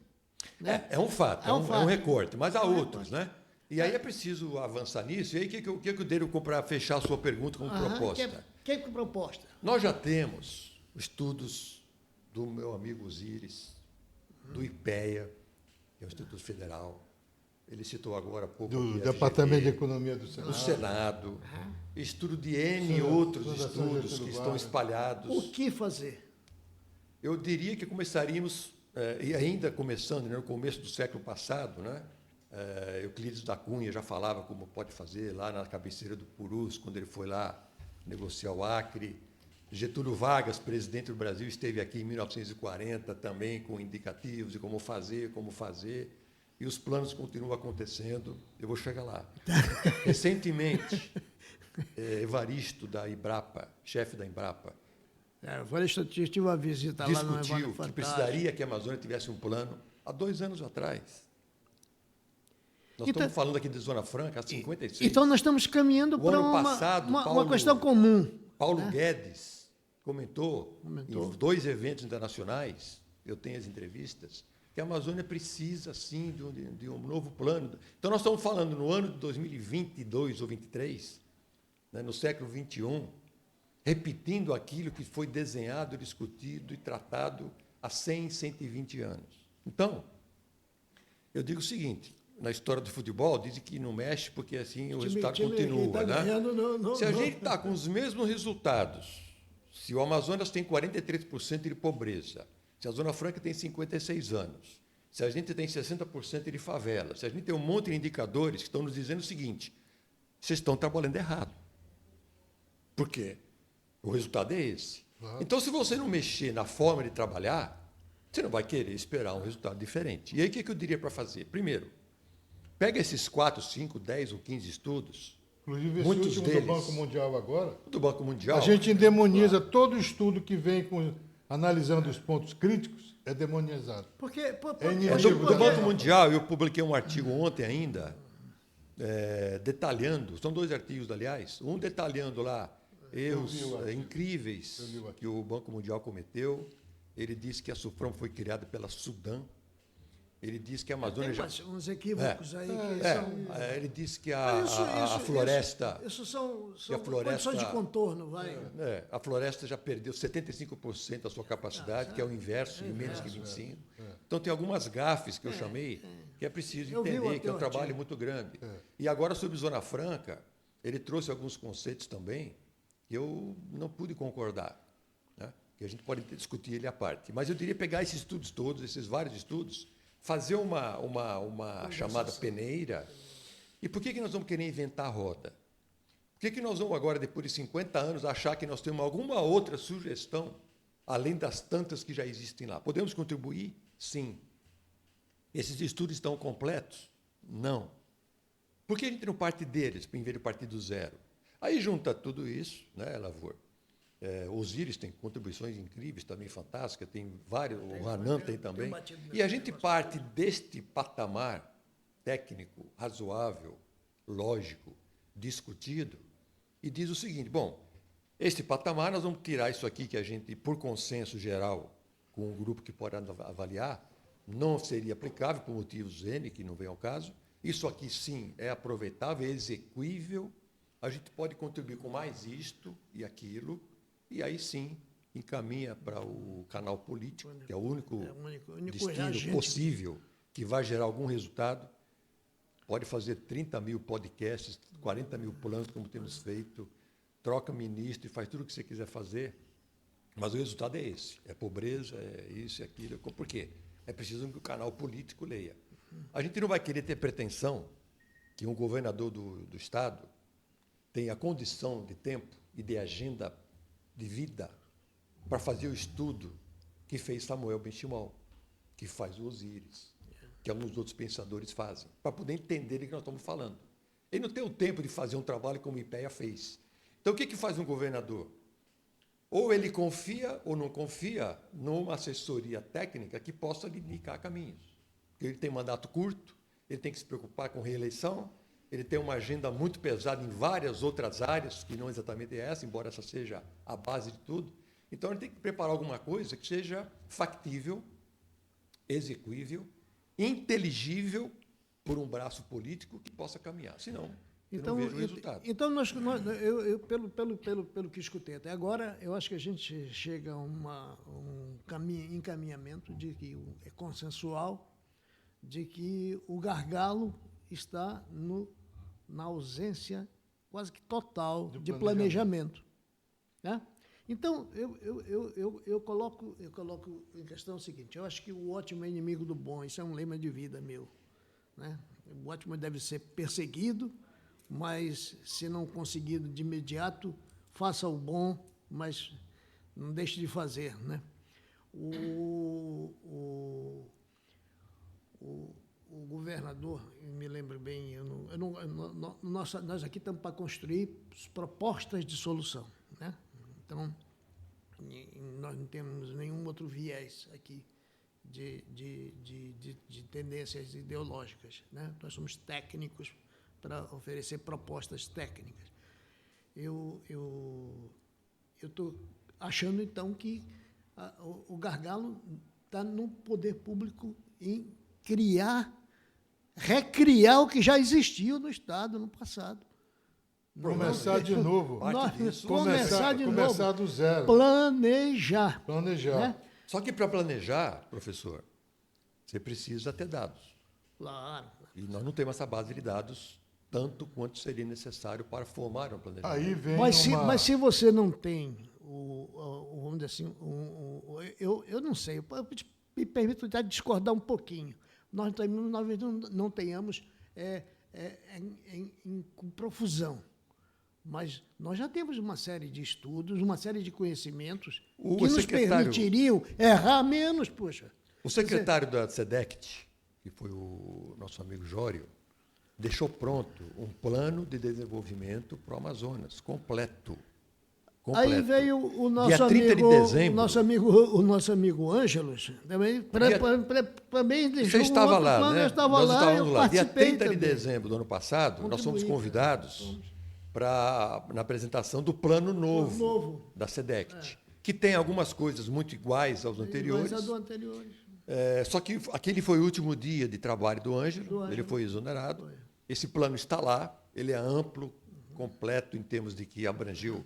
Né? É um fato, é um recorte, mas há outros, né? E aí é preciso avançar nisso. E aí, o que eu devo para fechar a sua pergunta como proposta? Que proposta? Nós já temos estudos do meu amigo Osíris, do IPEA, que é o Instituto Federal. Ele citou agora há pouco do aqui, Departamento de Economia do Senado. Do Senado. Estudo de N outros estudos que estão espalhados. O que fazer? Eu diria que começaríamos, e ainda começando, né, no começo do século passado, né, Euclides da Cunha já falava como pode fazer lá na cabeceira do Purus, quando ele foi lá negociar o Acre. Getúlio Vargas, presidente do Brasil, esteve aqui em 1940 também com indicativos de como fazer, e os planos continuam acontecendo. Eu vou chegar lá. Recentemente, Evaristo da Embrapa, chefe da Embrapa, Evaristo, eu tive uma visita lá no discutiu que precisaria que a Amazônia tivesse um plano há 2 anos atrás. Nós estamos falando aqui de Zona Franca há 56. Então, nós estamos caminhando para uma questão comum. Paulo Guedes comentou em 2 eventos internacionais, eu tenho as entrevistas, que a Amazônia precisa, sim, de um novo plano. Então, nós estamos falando no ano de 2022 ou 2023, né, no século XXI, repetindo aquilo que foi desenhado, discutido e tratado há 100, 120 anos. Então, eu digo o seguinte, na história do futebol, dizem que não mexe porque assim o resultado continua. Né? Se a gente está com os mesmos resultados, se o Amazonas tem 43% de pobreza, se a Zona Franca tem 56 anos, se a gente tem 60% de favela, se a gente tem um monte de indicadores que estão nos dizendo o seguinte, vocês estão trabalhando errado. Por quê? O resultado é esse. Claro. Então, se você não mexer na forma de trabalhar, você não vai querer esperar um resultado diferente. E aí, o que eu diria para fazer? Primeiro, pega esses 4, 5, 10 ou 15 estudos. Inclusive, esse último deles, do Banco Mundial agora. Do Banco Mundial. A gente demoniza todo estudo que vem analisando os pontos críticos, é demonizado. Do Banco Mundial, eu publiquei um artigo ontem ainda, detalhando, são 2 artigos, aliás, um detalhando lá erros incríveis que o Banco Mundial cometeu. Ele disse que a SUFRAM foi criada pela Sudã. Ele disse que a Amazônia uns equívocos aí que são... ele disse que a floresta... Isso são condições de contorno, vai. A floresta já perdeu 75% da sua capacidade, que é o inverso, em menos que 25%. Então, tem algumas gafes que eu chamei, que é preciso entender, que é um trabalho muito grande. E agora, sobre Zona Franca, ele trouxe alguns conceitos também que eu não pude concordar, né? Que a gente pode discutir ele à parte. Mas eu diria pegar esses estudos todos, esses vários estudos, fazer uma chamada peneira. E por que nós vamos querer inventar a roda? Por que nós vamos agora, depois de 50 anos, achar que nós temos alguma outra sugestão, além das tantas que já existem lá? Podemos contribuir? Sim. Esses estudos estão completos? Não. Por que a gente não parte deles, em vez de partir do zero? Aí junta tudo isso, né, Lavor? Osíris tem contribuições incríveis, também fantásticas, tem vários, o Hanan tem também. E a gente parte deste patamar técnico, razoável, lógico, discutido, e diz o seguinte, bom, este patamar nós vamos tirar isso aqui que a gente, por consenso geral, com um grupo que pode avaliar, não seria aplicável por motivos N, que não vem ao caso, isso aqui sim é aproveitável, é exequível, a gente pode contribuir com mais isto e aquilo, e aí sim encaminha para o canal político, que é o único destino possível que vai gerar algum resultado. Pode fazer 30 mil podcasts, 40 mil planos, como temos feito, troca ministro e faz tudo o que você quiser fazer, mas o resultado é esse, é pobreza, é isso e aquilo. Por quê? É preciso que o canal político leia. A gente não vai querer ter pretensão que um governador do Estado tenha condição de tempo e de agenda de vida para fazer o estudo que fez Samuel Benchimol, que faz o Osíris, que alguns outros pensadores fazem, para poder entender o que nós estamos falando. Ele não tem o tempo de fazer um trabalho como o IPEA fez. Então, o que faz um governador? Ou ele confia ou não confia numa assessoria técnica que possa lhe indicar caminhos. Porque ele tem mandato curto, ele tem que se preocupar com reeleição, ele tem uma agenda muito pesada em várias outras áreas, que não exatamente é essa, embora essa seja a base de tudo. Então, ele tem que preparar alguma coisa que seja factível, execuível, inteligível por um braço político que possa caminhar. Senão, eu não vejo o resultado. Então, pelo que escutei até agora, eu acho que a gente chega a um encaminhamento de que é consensual, de que o gargalo está na ausência quase que total de planejamento. Né? Então, eu coloco em questão o seguinte, eu acho que o ótimo é inimigo do bom, isso é um lema de vida meu, né? O ótimo deve ser perseguido, mas se não conseguido de imediato, faça o bom, mas não deixe de fazer, né? O governador, eu me lembro bem, nós aqui estamos para construir propostas de solução, né? Então, nós não temos nenhum outro viés aqui de tendências ideológicas, né? Nós somos técnicos para oferecer propostas técnicas. Eu estou achando, então, que o gargalo está no poder público em recriar o que já existiu no Estado no passado. Começar de novo. Começar de novo. Começar do zero. Planejar. Planejar. Né? Só que para planejar, professor, você precisa ter dados. Claro. E nós não temos essa base de dados tanto quanto seria necessário para formar um planejamento. Aí vem Mas se você não tem vamos dizer assim, eu não sei, me permito até discordar um pouquinho. Nós não tenhamos com profusão. Mas nós já temos uma série de estudos, uma série de conhecimentos que nos permitiriam errar menos, poxa. O secretário da SEDECT, que foi o nosso amigo Jório, deixou pronto um plano de desenvolvimento para o Amazonas, completo. Aí veio o nosso Dia 30 amigo, de dezembro. o nosso amigo Ângelos, também deixou Você estava lá, plano, né? eu estava Nós lá, estávamos eu lá. Dia participei 30 de também. dezembro do ano passado, nós fomos Contribuí, convidados na apresentação do plano novo da SEDECT, que tem algumas coisas muito iguais aos anteriores. Mas a do anteriores. Só que aquele foi o último dia de trabalho do Ângelo, ele foi exonerado. Esse plano está lá, ele é amplo, completo em termos de que abrangiu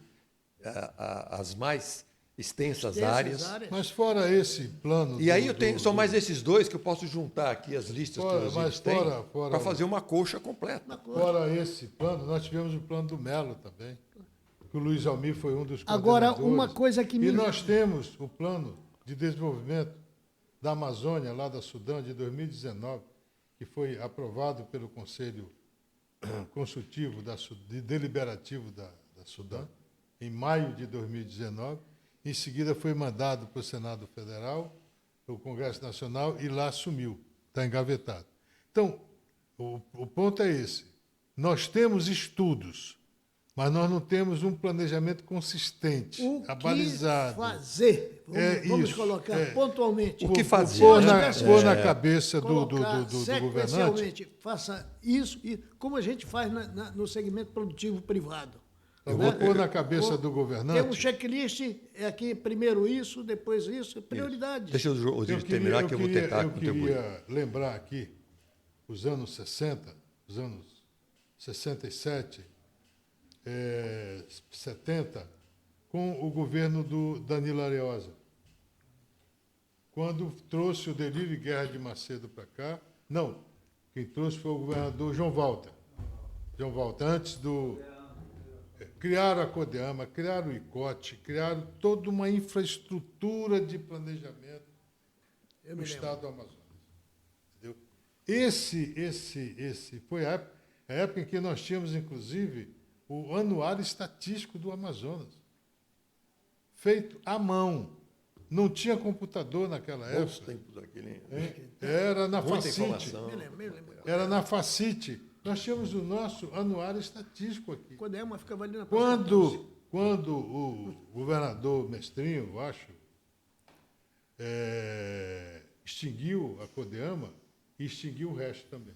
as mais extensas áreas. Mas fora esse plano... E aí são mais esses dois que eu posso juntar aqui as listas que os mas têm fora para fazer uma coxa completa. Fora esse plano, nós tivemos o plano do Melo também, que o Luiz Almir foi um dos Agora, coordenadores. uma coisa que E nós temos o plano de desenvolvimento da Amazônia, lá da Sudão, de 2019, que foi aprovado pelo Conselho Consultivo Deliberativo da Sudão, em maio de 2019. Em seguida, foi mandado para o Senado Federal, para o Congresso Nacional, e lá sumiu, está engavetado. Então, o ponto é esse. Nós temos estudos, mas nós não temos um planejamento consistente, abalizado. O que fazer? Vamos colocar pontualmente. O que fazer? Pôr na cabeça do governante. Sequencialmente, faça isso, e como a gente faz no segmento produtivo privado. Eu vou pôr na cabeça do governante. Tem um checklist, aqui primeiro isso, depois isso, é prioridade. Deixa o Osiris terminar que eu vou tentar contribuir. Eu queria lembrar aqui os anos 60, os anos 67, 70, com o governo do Danilo Ariosa. Quando trouxe o Delírio Guerra de Macedo para cá, não, quem trouxe foi o governador João Walter. João Walter, antes do... Criaram a CODEAMA, criaram o ICOT, criaram toda uma infraestrutura de planejamento no estado do Amazonas. Entendeu? Esse foi a época em que nós tínhamos, inclusive, o Anuário Estatístico do Amazonas, feito à mão. Não tinha computador naquela época. Era na Facite. Era na Facite. Nós tínhamos o nosso anuário estatístico aqui. CODEAMA ficava ali na Quando o governador Mestrinho, eu acho, extinguiu a CODEAMA e extinguiu o resto também.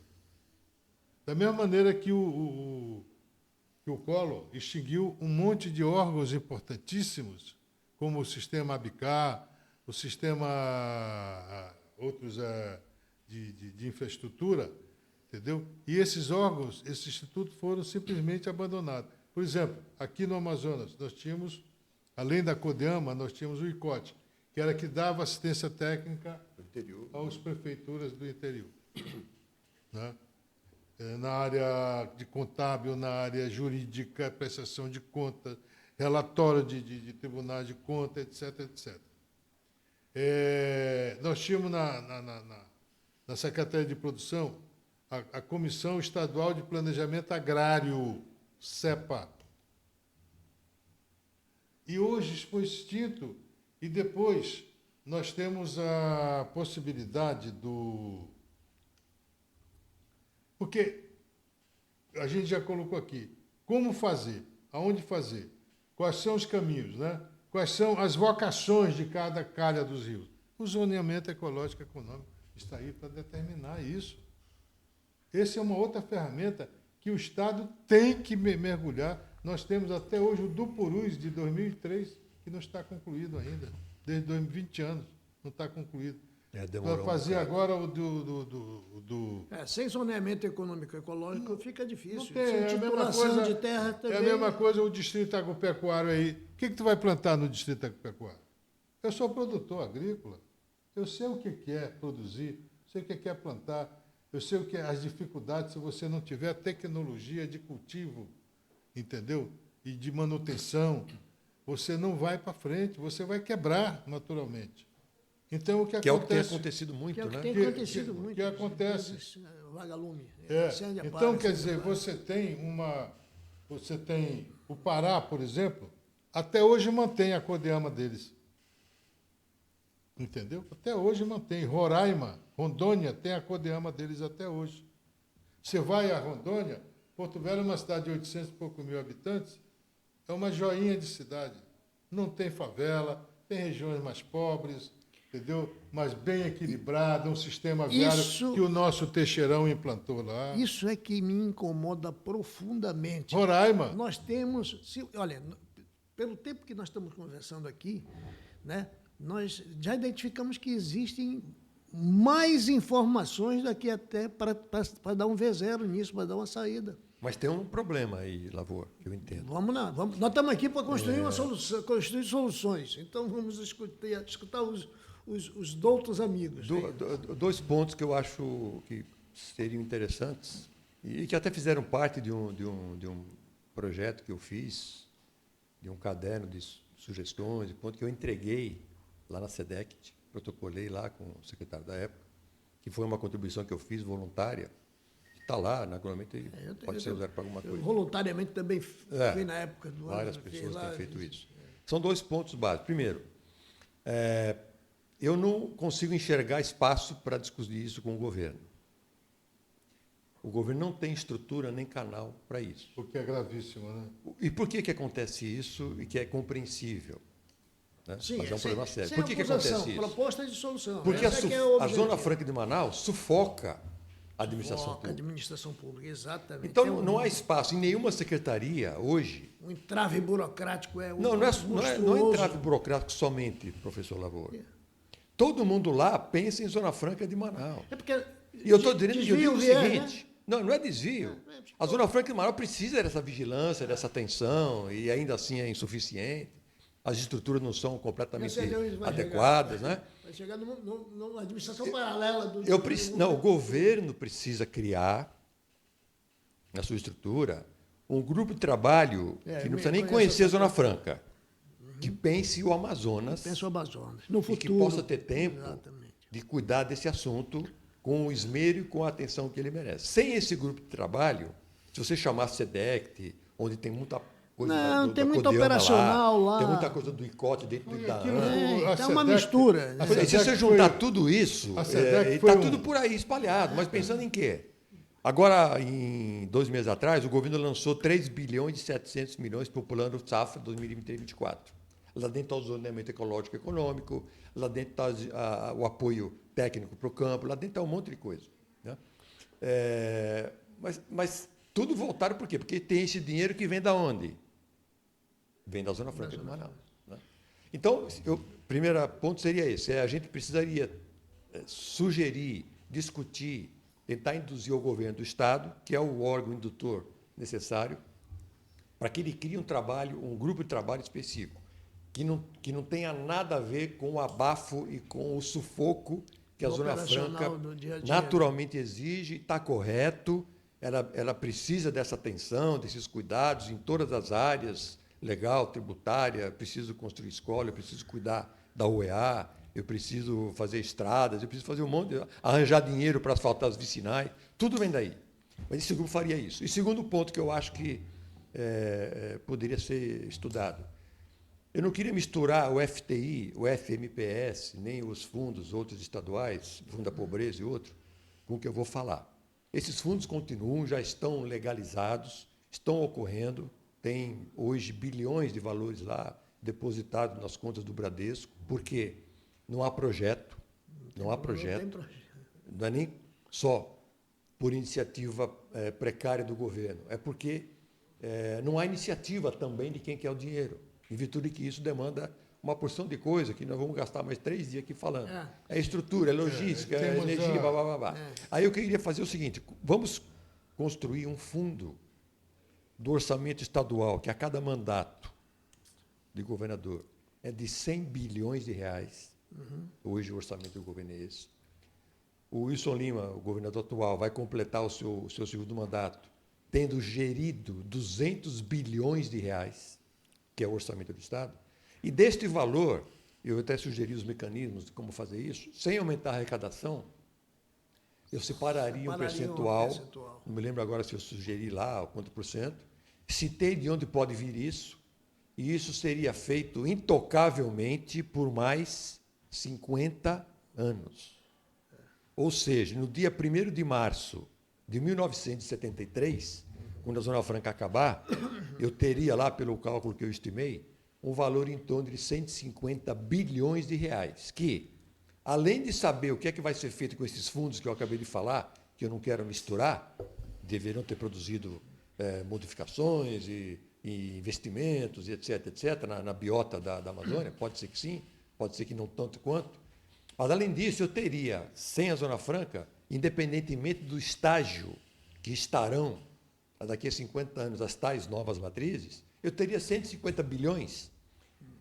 Da mesma maneira que o Collor extinguiu um monte de órgãos importantíssimos, como o sistema ABICAR, o sistema outros de infraestrutura, entendeu? E esses órgãos, esses institutos foram simplesmente abandonados. Por exemplo, aqui no Amazonas, nós tínhamos, além da CODEAMA, nós tínhamos o ICOT, que era que dava assistência técnica às prefeituras do interior. Né? Na área de contábil, na área jurídica, prestação de contas, relatório de tribunais de contas, etc, etc. Nós tínhamos na Secretaria de Produção a Comissão Estadual de Planejamento Agrário, CEPA. E hoje isso foi extinto, e depois nós temos a possibilidade do... Porque a gente já colocou aqui, como fazer, aonde fazer, quais são os caminhos, né? Quais são as vocações de cada calha dos rios. O zoneamento ecológico e econômico está aí para determinar isso. Essa é uma outra ferramenta que o Estado tem que mergulhar. Nós temos até hoje o do Purus, de 2003, que não está concluído ainda. Desde 20 anos, não está concluído. Vai fazer agora o do... sem zoneamento econômico e ecológico fica difícil. Não tem, sem titulação de terra também. É a mesma coisa o distrito agropecuário aí. O que tu vai plantar no distrito agropecuário? Eu sou produtor agrícola. Eu sei o que é produzir, sei o que é plantar, eu sei o que é as dificuldades se você não tiver tecnologia de cultivo, entendeu? E de manutenção. Você não vai para frente, você vai quebrar naturalmente. Então, o que é o que tem acontece... acontecido muito, que é o que né? tem acontecido muito. O que acontece... Vagalume. Então, quer dizer, você tem o Pará, por exemplo, até hoje mantém a Codeama deles. Entendeu? Até hoje mantém. Roraima, Rondônia, tem a Codeama deles até hoje. Você vai a Rondônia, Porto Velho é uma cidade de 800 e poucos mil habitantes, é uma joinha de cidade. Não tem favela, tem regiões mais pobres, entendeu? Mas bem equilibrada, um sistema viário que o nosso Teixeirão implantou lá. Isso é que me incomoda profundamente. Roraima. Nós temos... olha, pelo tempo que nós estamos conversando aqui, né, nós já identificamos que existem mais informações daqui até para dar um V0 nisso, para dar uma saída. Mas tem um problema aí, Lavor, que eu entendo. Vamos lá, nós estamos aqui para construir uma solução, construir soluções. Então vamos escutar os doutos amigos. Dois pontos que eu acho que seriam interessantes e que até fizeram parte de um projeto que eu fiz, de um caderno de sugestões, de ponto que eu entreguei lá na SEDEC, protocolei lá com o secretário da época, que foi uma contribuição que eu fiz voluntária. Está lá, naturalmente, pode ser usado para alguma coisa. Voluntariamente também fui na época do ano. Várias pessoas têm feito isso. São dois pontos básicos. Primeiro, eu não consigo enxergar espaço para discutir isso com o governo. O governo não tem estrutura nem canal para isso. O que é gravíssimo, né? E por que acontece isso e que é compreensível? Né? Sim, mas é um problema sério. Por que acontece isso? Proposta de solução. Porque a Zona Franca de Manaus sufoca a administração pública. A administração pública, exatamente. Então, não há espaço em nenhuma secretaria hoje. O entrave burocrático é não é entrave burocrático somente, professor Lavor. Todo mundo lá pensa em Zona Franca de Manaus. E eu estou dizendo o seguinte... Né? Não é desvio. A Zona Franca de Manaus precisa dessa vigilância, dessa atenção, e ainda assim é insuficiente. As estruturas não são completamente adequadas. Né? Vai chegar numa administração paralela do... o governo precisa criar, na sua estrutura, um grupo de trabalho que não precisa nem conhecer a Zona Franca, que pense o Amazonas. Pense o Amazonas. No futuro. E que possa ter tempo de cuidar desse assunto com o esmero e com a atenção que ele merece. Sem esse grupo de trabalho, se você chamar SEDECT, onde tem muita coisa... Não, tem muita operacional lá. Tem muita coisa do ICOT dentro da é uma mistura. Se você juntar tudo isso, está tudo por aí espalhado. Mas pensando em quê? Agora, em 2 meses atrás, o governo lançou 3 bilhões e 700 milhões para o plano safra 2023-2024. Lá dentro está o zoneamento ecológico e econômico, lá dentro está o apoio técnico para o campo, lá dentro está um monte de coisa. Né? Mas tudo voltado por quê? Porque tem esse dinheiro que vem da onde? Vem da Zona Franca de Manaus. Né? Então, o primeiro ponto seria esse. A gente precisaria sugerir, discutir, tentar induzir o governo do Estado, que é o órgão indutor necessário, para que ele crie um grupo de trabalho específico, que não tenha nada a ver com o abafo e com o sufoco que a Zona Franca naturalmente exige, está correto, ela precisa dessa atenção, desses cuidados em todas as áreas, legal, tributária, preciso construir escola, eu preciso cuidar da UEA, eu preciso fazer estradas, eu preciso fazer um monte, arranjar dinheiro para asfaltar os vicinais, tudo vem daí. Mas esse grupo faria isso. E segundo ponto que eu acho que poderia ser estudado, eu não queria misturar o FTI, o FMPS, nem os fundos outros estaduais, Fundo da Pobreza e outro, com o que eu vou falar. Esses fundos continuam, já estão legalizados, estão ocorrendo, tem hoje bilhões de valores lá depositados nas contas do Bradesco, porque não há projeto, não é nem só por iniciativa precária do governo, é porque não há iniciativa também de quem quer o dinheiro, em virtude que isso demanda uma porção de coisa que nós vamos gastar mais 3 dias aqui falando. É estrutura, é logística, é energia, blá, blá, blá, blá. Aí eu queria fazer o seguinte, vamos construir um fundo do orçamento estadual, que a cada mandato de governador é de 100 bilhões de reais. Hoje o orçamento do governo é esse. O Wilson Lima, o governador atual, vai completar o seu segundo mandato, tendo gerido 200 bilhões de reais, que é o orçamento do Estado. E deste valor, eu até sugeri os mecanismos de como fazer isso, sem aumentar a arrecadação, eu separaria um percentual, não me lembro agora se eu sugeri lá quanto por cento, citei de onde pode vir isso, e isso seria feito intocavelmente por mais 50 anos. Ou seja, no dia 1º de março de 1973, quando a Zona Franca acabar, eu teria lá, pelo cálculo que eu estimei, um valor em torno de 150 bilhões de reais, que, além de saber o que é que vai ser feito com esses fundos que eu acabei de falar, que eu não quero misturar, deverão ter produzido modificações e investimentos, etc., na biota da Amazônia, pode ser que sim, pode ser que não tanto quanto. Mas, além disso, eu teria, sem a Zona Franca, independentemente do estágio que estarão, daqui a 50 anos, as tais novas matrizes, eu teria 150 bilhões,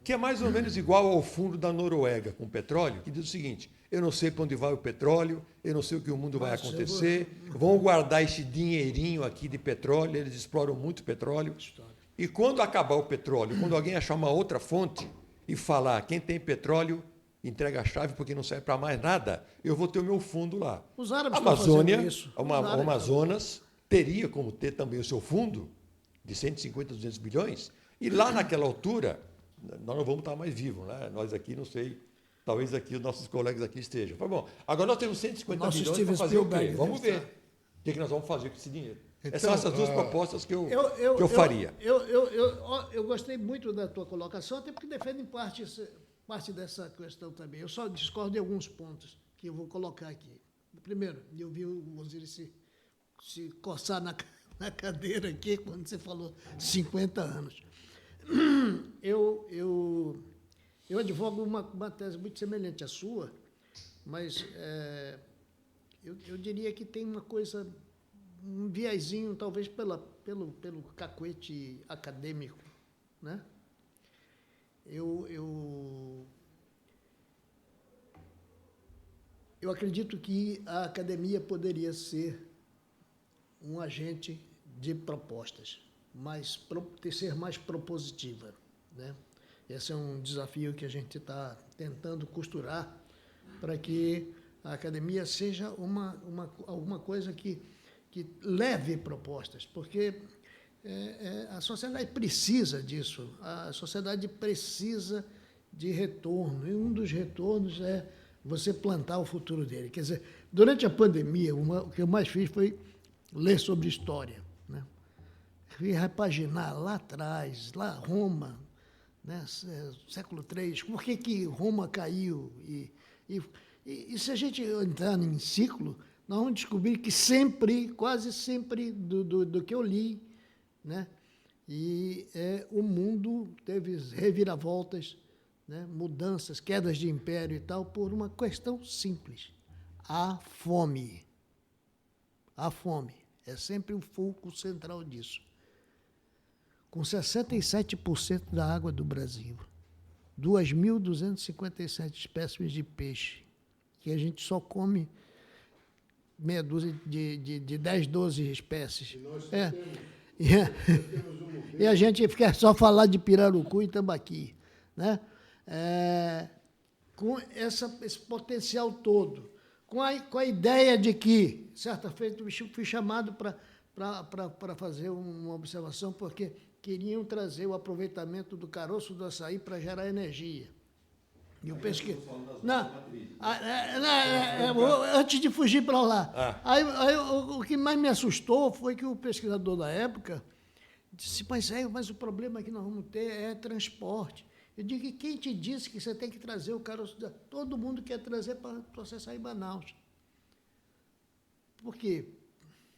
que é mais ou menos igual ao fundo da Noruega com petróleo, que diz o seguinte, eu não sei para onde vai o petróleo, eu não sei o que o mundo vai acontecer, vão guardar esse dinheirinho aqui de petróleo, eles exploram muito petróleo, e quando acabar o petróleo, quando alguém achar uma outra fonte e falar, quem tem petróleo, entrega a chave porque não serve para mais nada, eu vou ter o meu fundo lá. Os árabes a Amazônia, estão fazendo isso. o Amazonas teria como ter também o seu fundo de 150, 200 bilhões, e lá naquela altura, nós não vamos estar mais vivos, né? Nós aqui, não sei, talvez aqui os nossos colegas aqui estejam. Mas, bom, agora nós temos 150 bilhões para fazer o quê? Vamos ver. O que nós vamos fazer com esse dinheiro? Então, são essas duas propostas que eu faria. Eu gostei muito da tua colocação, até porque defende parte dessa questão também. Eu só discordo de alguns pontos que eu vou colocar aqui. Primeiro, eu vi o Osiris se coçar na cadeira aqui quando você falou 50 anos. Eu advogo uma tese muito semelhante à sua, mas eu diria que tem uma coisa, um viezinho, talvez pelo cacuete acadêmico, né? Eu acredito que a academia poderia ser um agente de propostas, ser mais propositiva, né? Esse é um desafio que a gente está tentando costurar para que a academia seja alguma coisa que leve propostas, porque a sociedade precisa disso, a sociedade precisa de retorno, e um dos retornos é você plantar o futuro dele. Quer dizer, durante a pandemia, o que eu mais fiz foi ler sobre história, né? E repaginar lá atrás, lá Roma, né? Século III, por que Roma caiu? E se a gente entrar em ciclo, nós vamos descobrir que sempre, quase sempre, do que eu li, né? E o mundo teve reviravoltas, né? Mudanças, quedas de império e tal, por uma questão simples: a fome. A fome é sempre o foco central disso. Com 67% da água do Brasil, 2.257 espécimes de peixe, que a gente só come meia dúzia de 10, 12 espécies. E a gente quer só falar de pirarucu e tambaqui, né? Com esse potencial todo, com a ideia de que, certa feita, eu fui chamado para fazer uma observação, porque queriam trazer o aproveitamento do caroço do açaí para gerar energia. E eu pesquei. Antes de fugir para lá. Aí, o que mais me assustou foi que o pesquisador da época disse, mas o problema que nós vamos ter é transporte. Eu digo, e quem te disse que você tem que trazer o caroço? Todo mundo quer trazer para processar em Manaus. Por quê?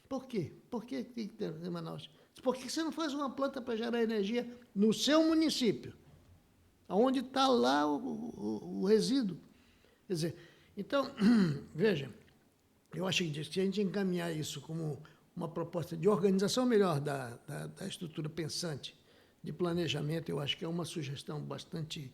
Por quê? Por que tem que trazer em Manaus? Por que você não faz uma planta para gerar energia no seu município? Onde está lá o resíduo. Quer dizer, então, veja, eu acho que se a gente encaminhar isso como uma proposta de organização melhor da estrutura pensante, de planejamento, eu acho que é uma sugestão bastante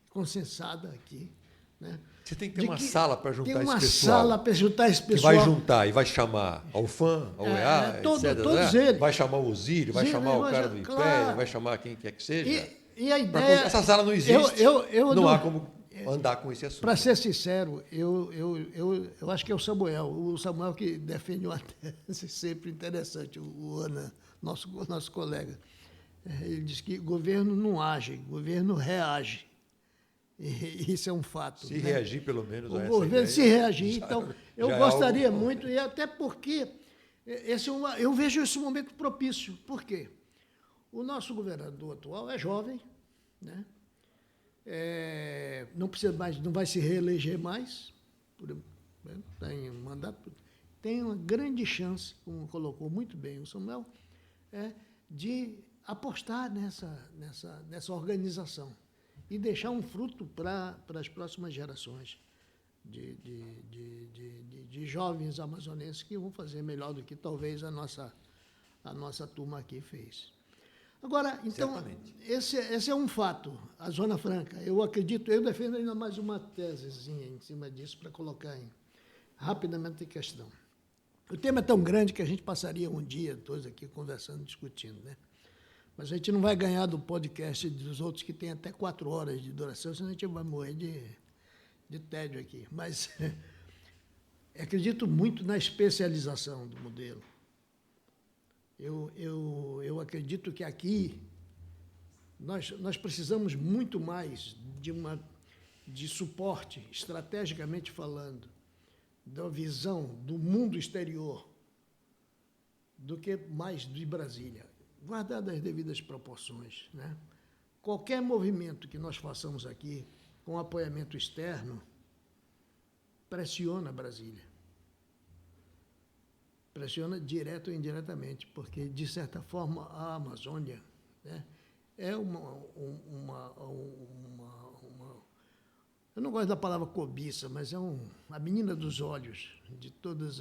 consensada aqui. Né? Você tem que ter uma sala para juntar esse pessoal. Tem uma sala para juntar esse pessoal. Que vai juntar e vai chamar a UFAM, a UEA, etc. Todos eles. Vai chamar o Osírio, vai chamar o cara do Império, vai chamar quem quer que seja. E a ideia... Essa sala não existe, não há como andar com esse assunto. Para ser sincero, eu acho que é o Samuel que defende uma tese sempre interessante, o Ana, nosso colega. Ele diz que governo não age, governo reage. E isso é um fato. Se reagir, pelo menos, o governo se reagir. Então, eu gostaria muito, e até porque eu vejo esse momento propício. Por quê? O nosso governador atual é jovem, né? Não precisa mais, não vai se reeleger mais, está em mandato. Tem uma grande chance, como colocou muito bem o Samuel, de apostar nessa organização e deixar um fruto para as próximas gerações de jovens amazonenses que vão fazer melhor do que talvez a nossa turma aqui fez. Agora, então, esse é um fato, a Zona Franca. Eu acredito, eu defendo ainda mais uma tesezinha em cima disso para colocar rapidamente em questão. O tema é tão grande que a gente passaria um dia todos aqui conversando, discutindo, né? Mas a gente não vai ganhar do podcast dos outros que tem até 4 horas de duração, senão a gente vai morrer de tédio aqui. Mas acredito muito na especialização do modelo. Eu acredito que aqui nós precisamos muito mais de suporte, estrategicamente falando, da visão do mundo exterior, do que mais de Brasília, guardadas as devidas proporções, né? Qualquer movimento que nós façamos aqui, com apoiamento externo, pressiona Brasília. Pressiona direto ou indiretamente, porque, de certa forma, a Amazônia, né, é eu não gosto da palavra cobiça, mas é a menina dos olhos de todos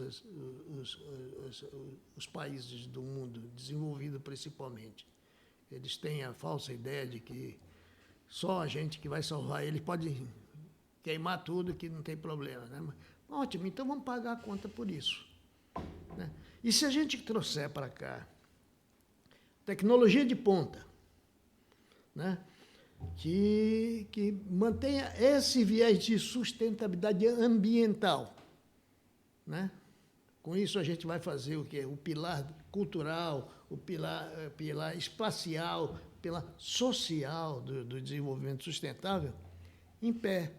os países do mundo, desenvolvido principalmente. Eles têm a falsa ideia de que só a gente que vai salvar eles pode queimar tudo, que não tem problema. Né? Ótimo, então vamos pagar a conta por isso. Né? E se a gente trouxer para cá tecnologia de ponta, né? que mantenha esse viés de sustentabilidade ambiental, né? Com isso, a gente vai fazer o quê? O pilar cultural, o pilar espacial, o pilar social do desenvolvimento sustentável em pé.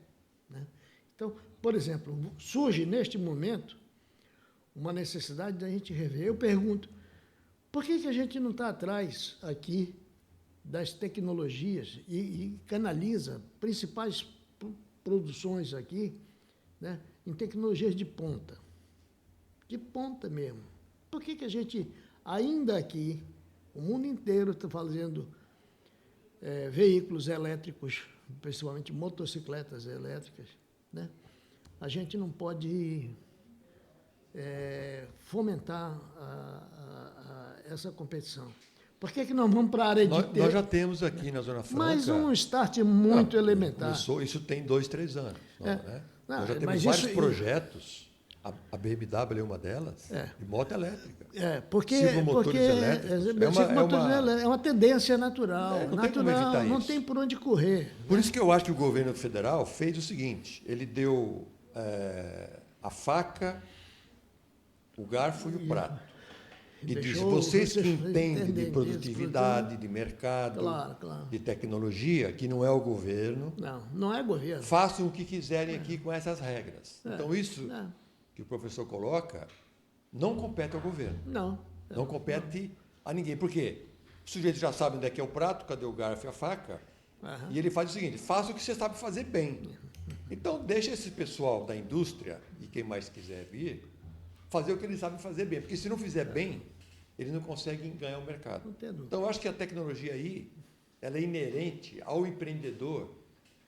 Né? Então, por exemplo, surge neste momento uma necessidade da gente rever. Eu pergunto, por que a gente não está atrás aqui das tecnologias e canaliza principais produções aqui, né, em tecnologias de ponta? De ponta mesmo. Por que a gente, ainda aqui, o mundo inteiro está fazendo veículos elétricos, principalmente motocicletas elétricas, né? A gente não pode fomentar essa competição. Por que nós vamos para a área de... Nós já temos aqui na Zona Franca... Mas um start muito elementar. Isso tem 2, 3 anos. Né? Nós já temos mas vários projetos A BMW é uma delas? De moto elétrica. Porque Ciclomotores elétricos. É uma tendência natural. Não tem como evitar não isso. tem por onde correr. Por isso que eu acho que o governo federal fez o seguinte: ele deu a faca, o garfo e o prato. E disse, vocês que entendem de produtividade, de mercado, de tecnologia, que não é o governo, não é governo, façam o que quiserem aqui com essas regras. Então, isso que o professor coloca não compete ao governo. Não compete a ninguém. Por quê? O sujeito já sabe onde é que é o prato, cadê o garfo e a faca, e ele faz o seguinte, faça o que você sabe fazer bem. Então, deixa esse pessoal da indústria, e quem mais quiser vir, fazer o que eles sabem fazer bem. Porque se não fizer bem, eles não conseguem ganhar o mercado. Então, eu acho que a tecnologia aí, ela é inerente ao empreendedor,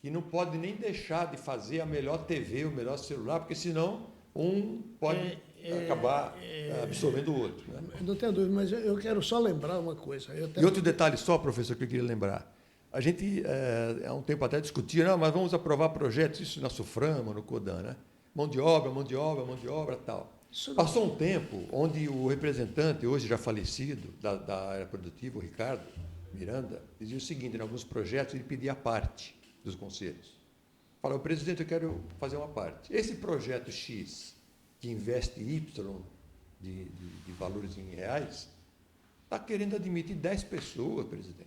que não pode nem deixar de fazer a melhor TV, o melhor celular, porque senão um pode acabar absorvendo o outro. Né? Não tenho dúvida, mas eu quero só lembrar uma coisa. E outro detalhe só, professor, que eu queria lembrar. A gente, há um tempo até discutia, mas vamos aprovar projetos, isso na Suframa, no CODAN, né? Mão de obra, tal. Passou um tempo onde o representante, hoje já falecido, da área produtiva, o Ricardo Miranda, dizia o seguinte, em alguns projetos, ele pedia a parte dos conselhos. Falou, presidente, eu quero fazer uma parte. Esse projeto X, que investe Y de valores em reais, está querendo admitir 10 pessoas, presidente.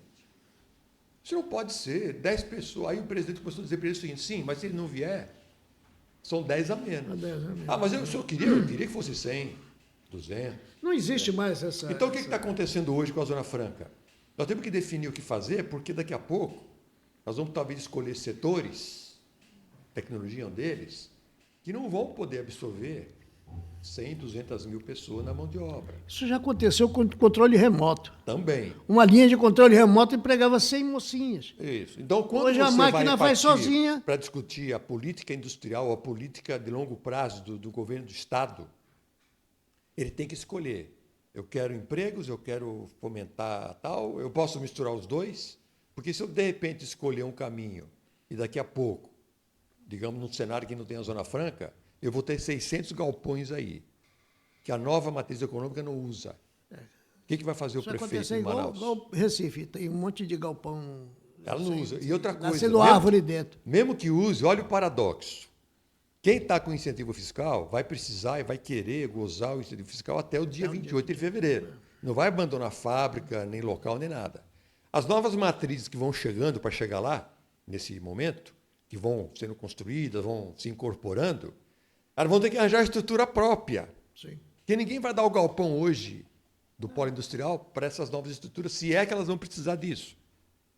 Isso não pode ser, 10 pessoas. Aí o presidente começou a dizer para ele o seguinte, sim, mas se ele não vier, são 10 a menos. Mas eu queria que fosse 100, 200. Não existe mais essa... Então, o que está acontecendo hoje com a Zona Franca? Nós temos que definir o que fazer, porque daqui a pouco nós vamos talvez escolher setores, tecnologia é um deles, que não vão poder absorver 100, 200 mil pessoas na mão de obra. Isso já aconteceu com controle remoto. Também. Uma linha de controle remoto empregava 100 mocinhas. Isso. Então, quando hoje a máquina vai sozinha. Para discutir a política industrial, a política de longo prazo do governo do Estado, ele tem que escolher. Eu quero empregos, eu quero fomentar tal, eu posso misturar os dois, porque se eu, de repente, escolher um caminho e daqui a pouco, digamos, num cenário que não tem a Zona Franca, eu vou ter 600 galpões aí, que a nova matriz econômica não usa. O que vai fazer o prefeito de Manaus? Igual Recife, tem um monte de galpão. Ela não usa. E outra coisa... Nascendo árvore dentro. Mesmo que use, olha o paradoxo. Quem está com incentivo fiscal vai precisar e vai querer gozar o incentivo fiscal até o dia 28 de fevereiro. Não vai abandonar fábrica, nem local, nem nada. As novas matrizes que vão chegando para chegar lá, nesse momento, que vão sendo construídas, vão se incorporando, elas vão ter que arranjar estrutura própria. Sim. Porque ninguém vai dar o galpão hoje do polo industrial para essas novas estruturas, se é que elas vão precisar disso.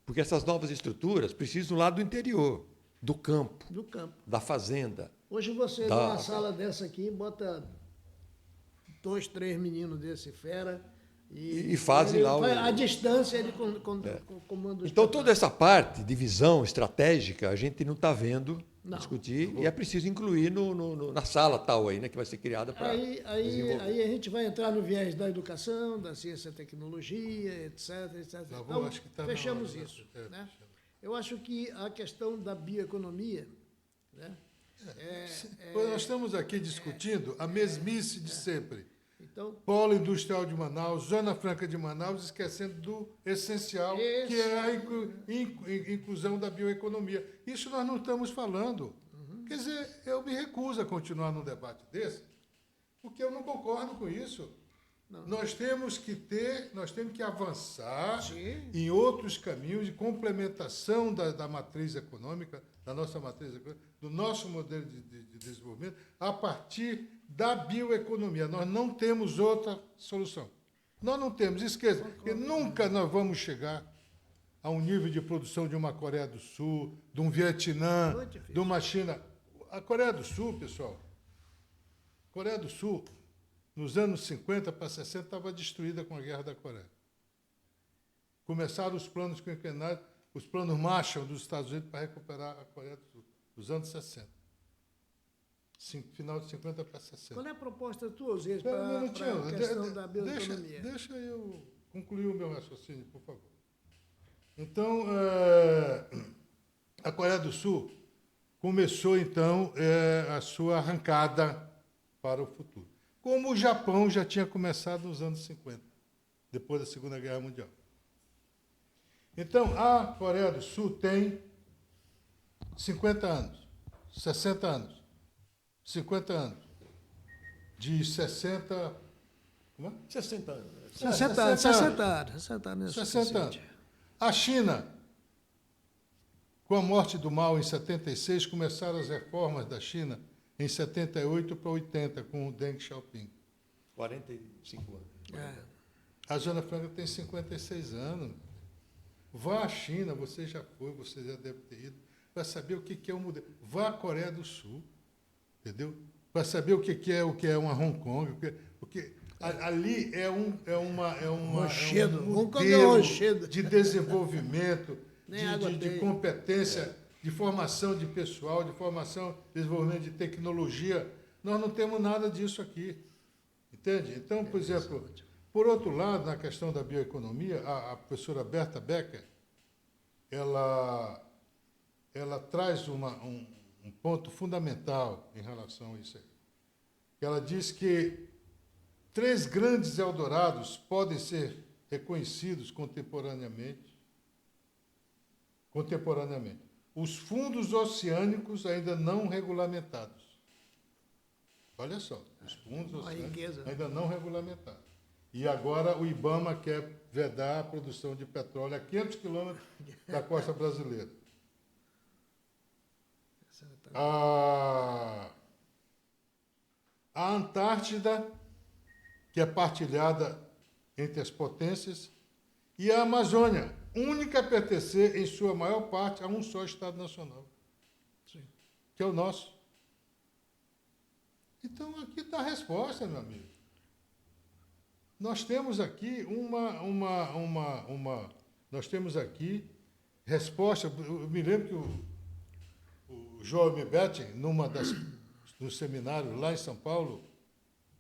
Porque essas novas estruturas precisam lá do interior, do campo, da fazenda. Hoje você, numa sala dessa aqui, bota 2, 3 meninos desse fera e fazem lá a distância ele comanda. Então, toda essa parte de visão estratégica, a gente não está vendo discutir, e é preciso incluir na sala tal aí, né, que vai ser criada para aí a gente vai entrar no viés da educação, da ciência e tecnologia, etc. Então, acho que tá fechamos isso. Né? Eu acho que a questão da bioeconomia... Né, nós estamos aqui discutindo a mesmice de sempre. Então, Polo Industrial de Manaus, Zona Franca de Manaus, esquecendo do essencial, que é a inclusão da bioeconomia. Isso nós não estamos falando. Quer dizer, eu me recuso a continuar num debate desse, porque eu não concordo com isso. Nós temos que avançar em outros caminhos de complementação da matriz econômica, da nossa matriz econômica, do nosso modelo de desenvolvimento, a partir da bioeconomia. Nós não temos outra solução. Nós não temos. Esqueça, que nunca nós vamos chegar a um nível de produção de uma Coreia do Sul, de um Vietnã, de uma China. A Coreia do Sul, pessoal, Coreia do Sul, nos anos 50 para 60, estava destruída com a Guerra da Coreia. Começaram os planos quinquenais, os planos Marshall dos Estados Unidos para recuperar a Coreia do Sul, nos anos 60. Final de 50 para 60. Qual é a proposta tua, Osíris, para a questão da bioeconomia? Deixa eu concluir o meu raciocínio, por favor. Então, a Coreia do Sul começou, então, a sua arrancada para o futuro. Como o Japão já tinha começado nos anos 50, depois da Segunda Guerra Mundial. Então, a Coreia do Sul tem 50 anos, 60 anos, 50 anos. De 60... Como é? 60 anos. 60 anos. 60 anos. 60 anos. A China, com a morte do Mao em 76, começaram as reformas da China em 78 para 80, com o Deng Xiaoping. 45 anos. É. A Zona Franca tem 56 anos. Vá à China, você já foi, você já deve ter ido, para saber o que é o modelo. Vá à Coreia do Sul, entendeu? Para saber o que é uma Hong Kong, ali é um Rochedo. Hong Kong é um modelo rochedo. de desenvolvimento, Nem água de tem. competência, de formação de pessoal, de formação, desenvolvimento de tecnologia. Nós não temos nada disso aqui. Entende? Então, por exemplo, por outro lado, na questão da bioeconomia, a professora Berta Becker, ela traz um ponto fundamental em relação a isso aí. Ela diz que 3 grandes Eldorados podem ser reconhecidos contemporaneamente. Os fundos oceânicos ainda não regulamentados. Olha só, os fundos oceânicos ainda não regulamentados. E agora o IBAMA quer vedar a produção de petróleo a 500 quilômetros da costa brasileira. A Antártida, que é partilhada entre as potências, e a Amazônia, única a pertencer, em sua maior parte, a um só Estado nacional, Sim. que é o nosso. Então, aqui está a resposta, meu amigo. Nós temos aqui nós temos aqui resposta. Eu me lembro que o João Mibete, no seminário lá em São Paulo,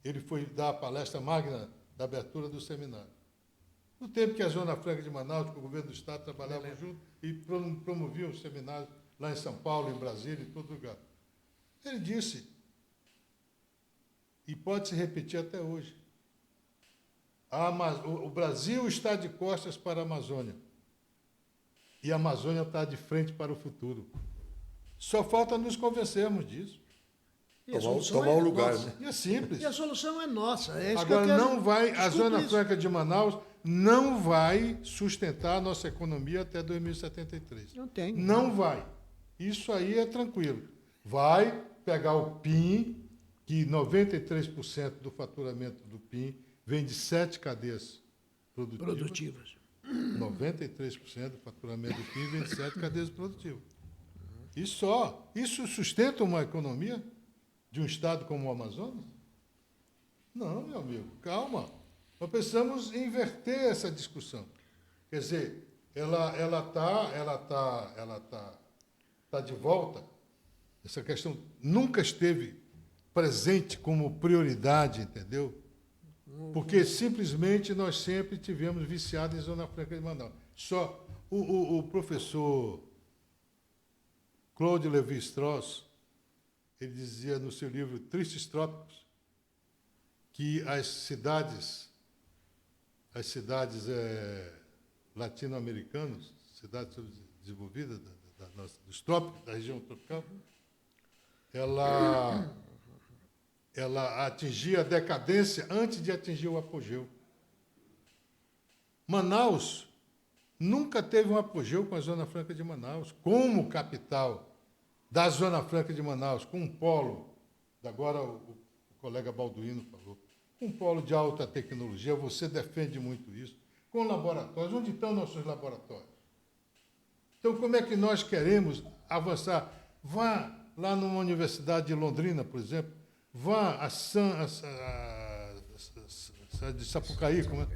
ele foi dar a palestra magna da abertura do seminário. No tempo que a Zona Franca de Manaus, que o governo do Estado trabalhavam junto e promoviam os seminários lá em São Paulo, em Brasília, em todo lugar. Ele disse, e pode se repetir até hoje, o Brasil está de costas para a Amazônia e a Amazônia está de frente para o futuro. Só falta nos convencermos disso. E a solução Tomar é um lugar, nossa. né? E é simples. E a solução é nossa. É isso Agora, que eu quero. não vai, a Desculpe Zona isso. Franca de Manaus não vai sustentar a nossa economia até 2073. Não tem. Não vai. Isso aí é tranquilo. Vai pegar o PIN, que 93% do faturamento do PIN vem de 7 cadeias produtivas. 93% do faturamento do PIN vem de 7 cadeias produtivas. E só. Isso sustenta uma economia de um estado como o Amazonas? Não, meu amigo, calma. Nós precisamos inverter essa discussão. Quer dizer, ela tá de volta. Essa questão nunca esteve presente como prioridade, entendeu? Porque simplesmente nós sempre tivemos viciados em Zona Franca de Manaus. Só o professor Claude Lévi-Strauss, ele dizia no seu livro Tristes Trópicos que as cidades latino-americanas, cidades desenvolvidas dos trópicos, da região tropical, ela atingia a decadência antes de atingir o apogeu. Manaus nunca teve um apogeu com a Zona Franca de Manaus, como capital da Zona Franca de Manaus, com um polo, agora o colega Balduino falou, um polo de alta tecnologia, você defende muito isso, com laboratórios. Onde estão nossos laboratórios? Então, como é que nós queremos avançar? Vá lá numa universidade de Londrina, por exemplo, vá de Sapucaí, como é?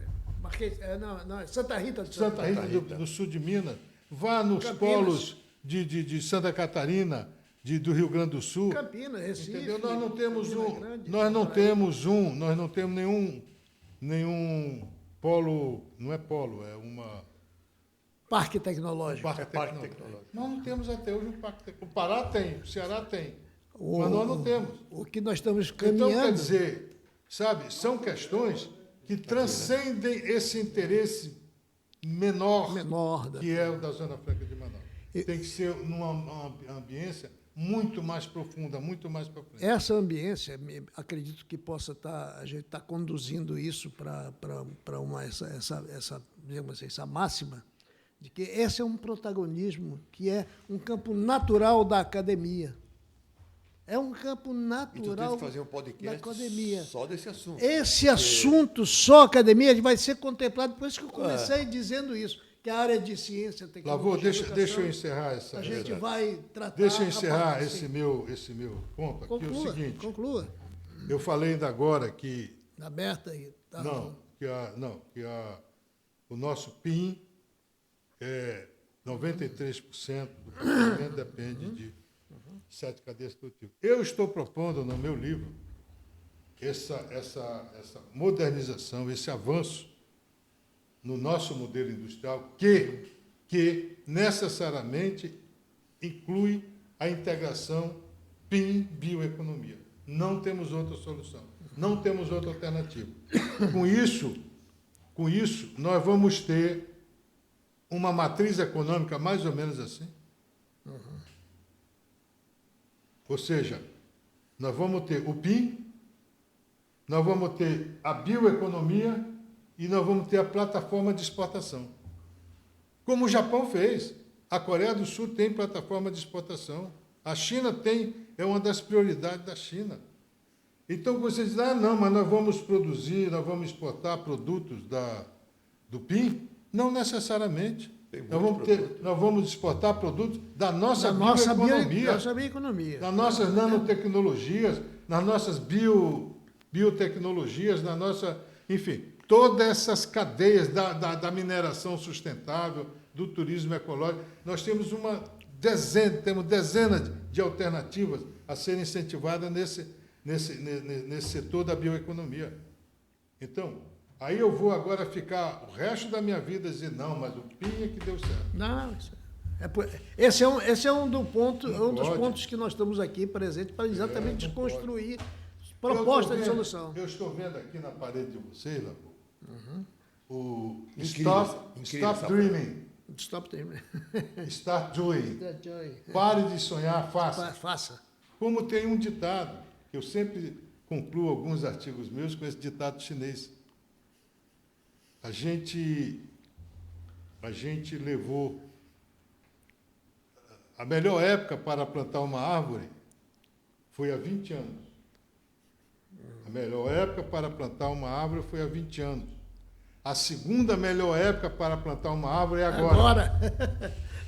Santa Rita do Santa Rita do sul de Minas, vá nos Campinas. Polos de Santa Catarina, do Rio Grande do Sul. Campinas, Recife. Entendeu? Nós não temos Campina Grande, nenhum polo, não é polo, é uma Parque Tecnológico. parque tecnológico. Nós não temos até hoje um parque tecnológico. O Pará tem, o Ceará tem. Mas nós não temos. O que nós estamos Então, quer caminhando... dizer, sabe, são questões que transcendem esse interesse menor que é o da Zona Franca de Manaus. Tem que ser numa ambiência muito mais profunda, muito mais para frente. Essa ambiência, acredito que possa estar, a gente está conduzindo isso para digamos assim, essa máxima, de que esse é um protagonismo que é um campo natural da academia. É um campo natural E tu tens que fazer um da podcast academia. só desse assunto. Esse assunto, só academia, vai ser contemplado, por isso que eu comecei dizendo isso, que a área de ciência, tecnologia, Lavô, deixa educação, eu encerrar essa... a gente vai tratar... Deixa eu encerrar parte, esse sim. meu ponto aqui. É o seguinte, Conclua. eu falei ainda agora que... Aberta aí. Tá. O nosso PIN é 93% do crescimento depende de 7 cadeias produtivas. Eu estou propondo no meu livro essa modernização, esse avanço no nosso modelo industrial que necessariamente inclui a integração PIN-bioeconomia. Não temos outra solução, não temos outra alternativa. Com isso, nós vamos ter uma matriz econômica mais ou menos assim. Ou seja, nós vamos ter o PIN, nós vamos ter a bioeconomia e nós vamos ter a plataforma de exportação. Como o Japão fez. A Coreia do Sul tem plataforma de exportação. A China é uma das prioridades da China. Então, você diz, não, mas nós vamos produzir, nós vamos exportar produtos do PIN? Não necessariamente. Nós vamos exportar produtos da nossa bioeconomia. Nossa bioeconomia. Das nossas nanotecnologias, nas nossas biotecnologias, na nossa... Enfim, todas essas cadeias da mineração sustentável, do turismo ecológico. Nós temos dezenas de alternativas a serem incentivadas nesse setor da bioeconomia. Então, aí eu vou agora ficar o resto da minha vida dizendo, não, mas o PIN é que deu certo. Não, esse é um dos pontos que nós estamos aqui presentes para exatamente desconstruir propostas de solução. Eu estou vendo aqui na parede de vocês, Lavô, o Incrível Stop Dreaming. Stop time. Start doing. Pare de sonhar, faça. Faça. Como tem um ditado, que eu sempre concluo alguns artigos meus com esse ditado chinês. A gente levou... A melhor época para plantar uma árvore foi há 20 anos. A melhor época para plantar uma árvore foi há 20 anos. A segunda melhor época para plantar uma árvore é agora.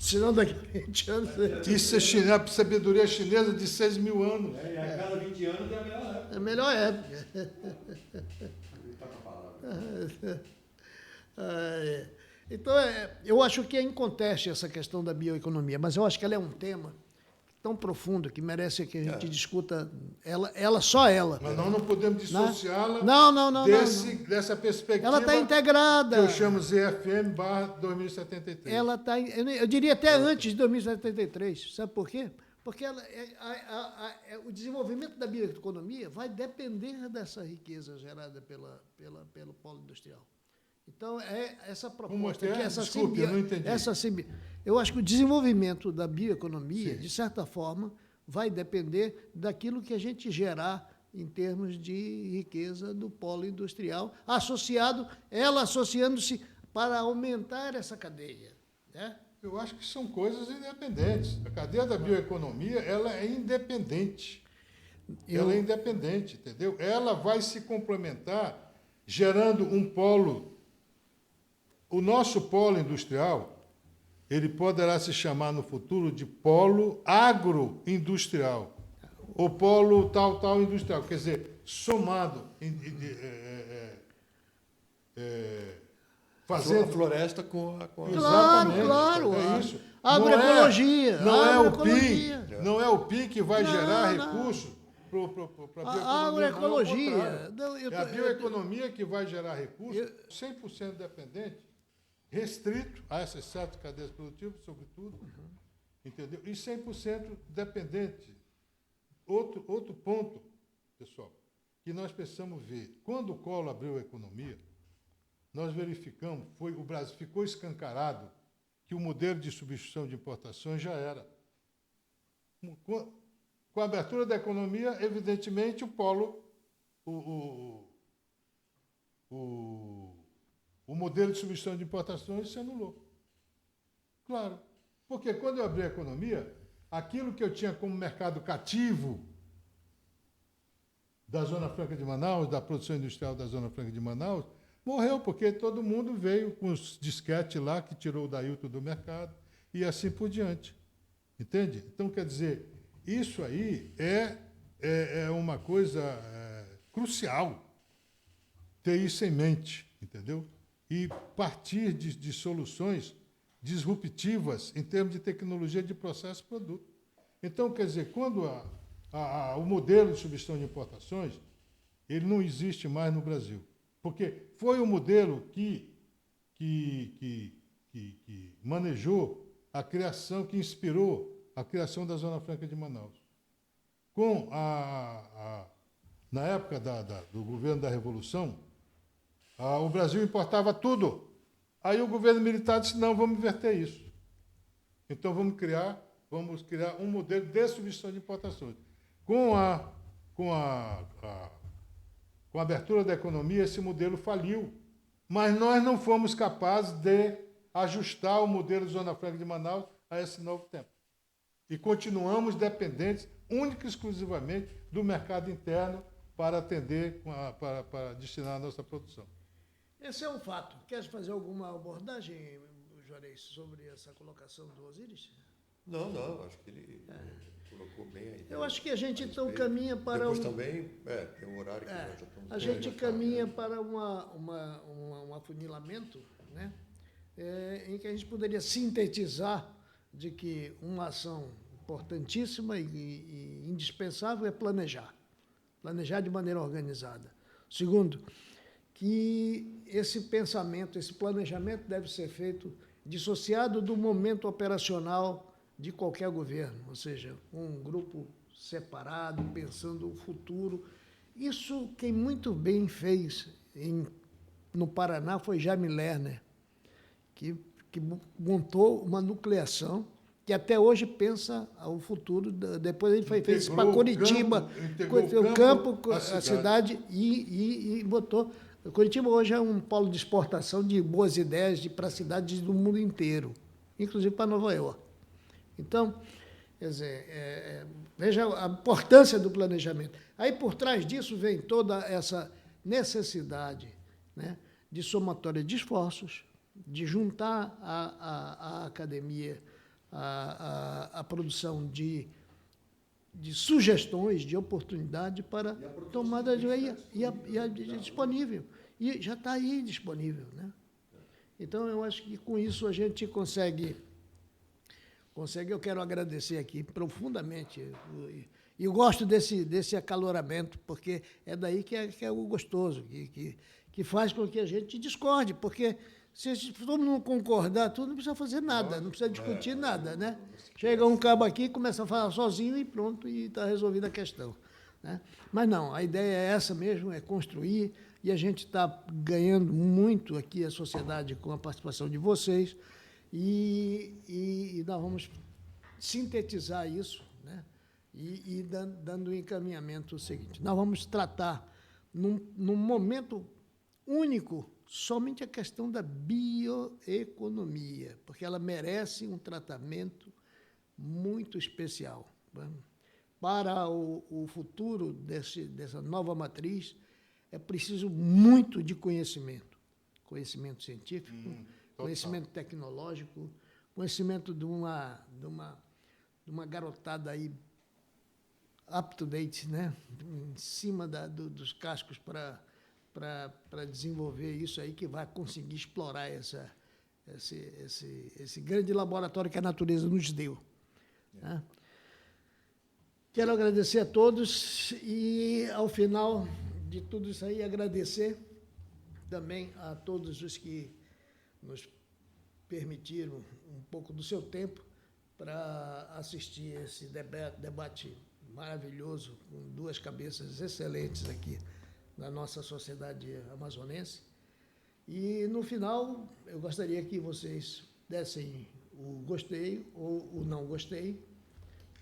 Senão daqui a 20 anos... Isso é a sabedoria chinesa de 6.000 anos. E a cada 20 anos é a melhor época. É a melhor época. Então, eu acho que é inconteste essa questão da bioeconomia, mas eu acho que ela é um tema tão profundo que merece que a gente discuta só ela. Mas nós não podemos dissociá-la dessa perspectiva. Ela está integrada. Que eu chamo ZFM/2073. Ela está, eu diria até antes de 2073. Sabe por quê? Porque o desenvolvimento da bioeconomia vai depender dessa riqueza gerada pelo polo industrial. Então, essa proposta... Como é que é? Desculpe, eu não entendi. Eu acho que o desenvolvimento da bioeconomia, Sim, de certa forma, vai depender daquilo que a gente gerar em termos de riqueza do polo industrial, associando-se para aumentar essa cadeia. Né? Eu acho que são coisas independentes. A cadeia da bioeconomia, ela é independente. Ela é independente, entendeu? Ela vai se complementar gerando um polo. O nosso polo industrial, ele poderá se chamar no futuro de polo agroindustrial, ou polo tal industrial, quer dizer, somado, Fazendo a floresta com a... Claro. É isso. Agroecologia. Não é o PIN que vai gerar recursos para a agroecologia. É a bioeconomia que vai gerar recursos 100% dependente, restrito a essas 7 cadeias produtivas, sobretudo, entendeu? E 100% dependente outro ponto, pessoal, que nós precisamos ver. Quando o Collor abriu a economia, nós verificamos, o Brasil ficou escancarado que o modelo de substituição de importações já era. Com a abertura da economia, evidentemente, o modelo de substituição de importações se anulou. Claro, porque quando eu abri a economia, aquilo que eu tinha como mercado cativo da Zona Franca de Manaus, da produção industrial da Zona Franca de Manaus, morreu, porque todo mundo veio com os disquetes lá, que tirou o Dailton do mercado, e assim por diante. Entende? Então, quer dizer, isso aí é uma coisa crucial, ter isso em mente, entendeu? E partir de soluções disruptivas em termos de tecnologia de processo e produto. Então, quer dizer, quando o modelo de substituição de importações, ele não existe mais no Brasil. Porque foi o modelo que manejou a criação, que inspirou a criação da Zona Franca de Manaus. Na época do governo da Revolução, o Brasil importava tudo. Aí o governo militar disse, não, vamos inverter isso. Então vamos criar um modelo de substituição de importações. Com a abertura da economia, esse modelo faliu. Mas nós não fomos capazes de ajustar o modelo de Zona Franca de Manaus a esse novo tempo. E continuamos dependentes, única e exclusivamente, do mercado interno para atender, para destinar a nossa produção. Esse é um fato. Queres fazer alguma abordagem, Juarez, sobre essa colocação do Osíris? Não, acho que ele colocou bem a ideia. Eu acho que a gente então caminha para Depois também, tem um horário que nós já estamos... A gente caminha para um afunilamento, né? Em que a gente poderia sintetizar de que uma ação importantíssima e indispensável é planejar de maneira organizada. Segundo, que esse pensamento, esse planejamento deve ser feito dissociado do momento operacional de qualquer governo, ou seja, um grupo separado, pensando o futuro. Isso quem muito bem fez no Paraná foi Jaime Lerner, que montou uma nucleação que até hoje pensa o futuro. Depois ele fez isso para Curitiba, o campo, a cidade, e botou. Curitiba hoje é um polo de exportação de boas ideias para cidades do mundo inteiro, inclusive para Nova York. Então, quer dizer, veja a importância do planejamento. Aí, por trás disso, vem toda essa necessidade, né, de somatória de esforços, de juntar à academia a produção de sugestões, de oportunidade para tomada de... E disponível. E já está aí disponível, né? Então, eu acho que com isso a gente consegue. Eu quero agradecer aqui profundamente. E eu gosto desse acaloramento, porque é daí que é o gostoso, que faz com que a gente discorde, porque se todo mundo concordar, tudo não precisa fazer nada, não precisa discutir nada, né? Chega um cabo aqui, começa a falar sozinho e pronto, e está resolvida a questão, né? Mas não, a ideia é essa mesmo, é construir, e a gente está ganhando muito aqui a sociedade com a participação de vocês, e nós vamos sintetizar isso, né? E dando um encaminhamento seguinte. Nós vamos tratar, num momento único, somente a questão da bioeconomia, porque ela merece um tratamento muito especial. Para o futuro dessa nova matriz, é preciso muito de conhecimento científico, conhecimento tecnológico, conhecimento de uma garotada aí up-to-date, né? Em cima dos cascos para desenvolver isso aí, que vai conseguir explorar esse grande laboratório que a natureza nos deu. Né? Quero agradecer a todos e, ao final de tudo isso aí, agradecer também a todos os que nos permitiram um pouco do seu tempo para assistir esse debate maravilhoso, com duas cabeças excelentes aqui na nossa sociedade amazonense. E, no final, eu gostaria que vocês dessem o gostei ou o não gostei,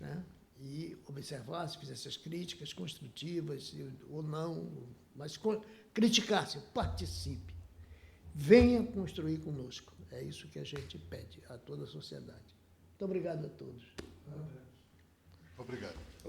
né? E observassem, fizessem as críticas construtivas ou não, mas criticassem, participe. Venha construir conosco. É isso que a gente pede a toda a sociedade. Muito obrigado a todos. Obrigado.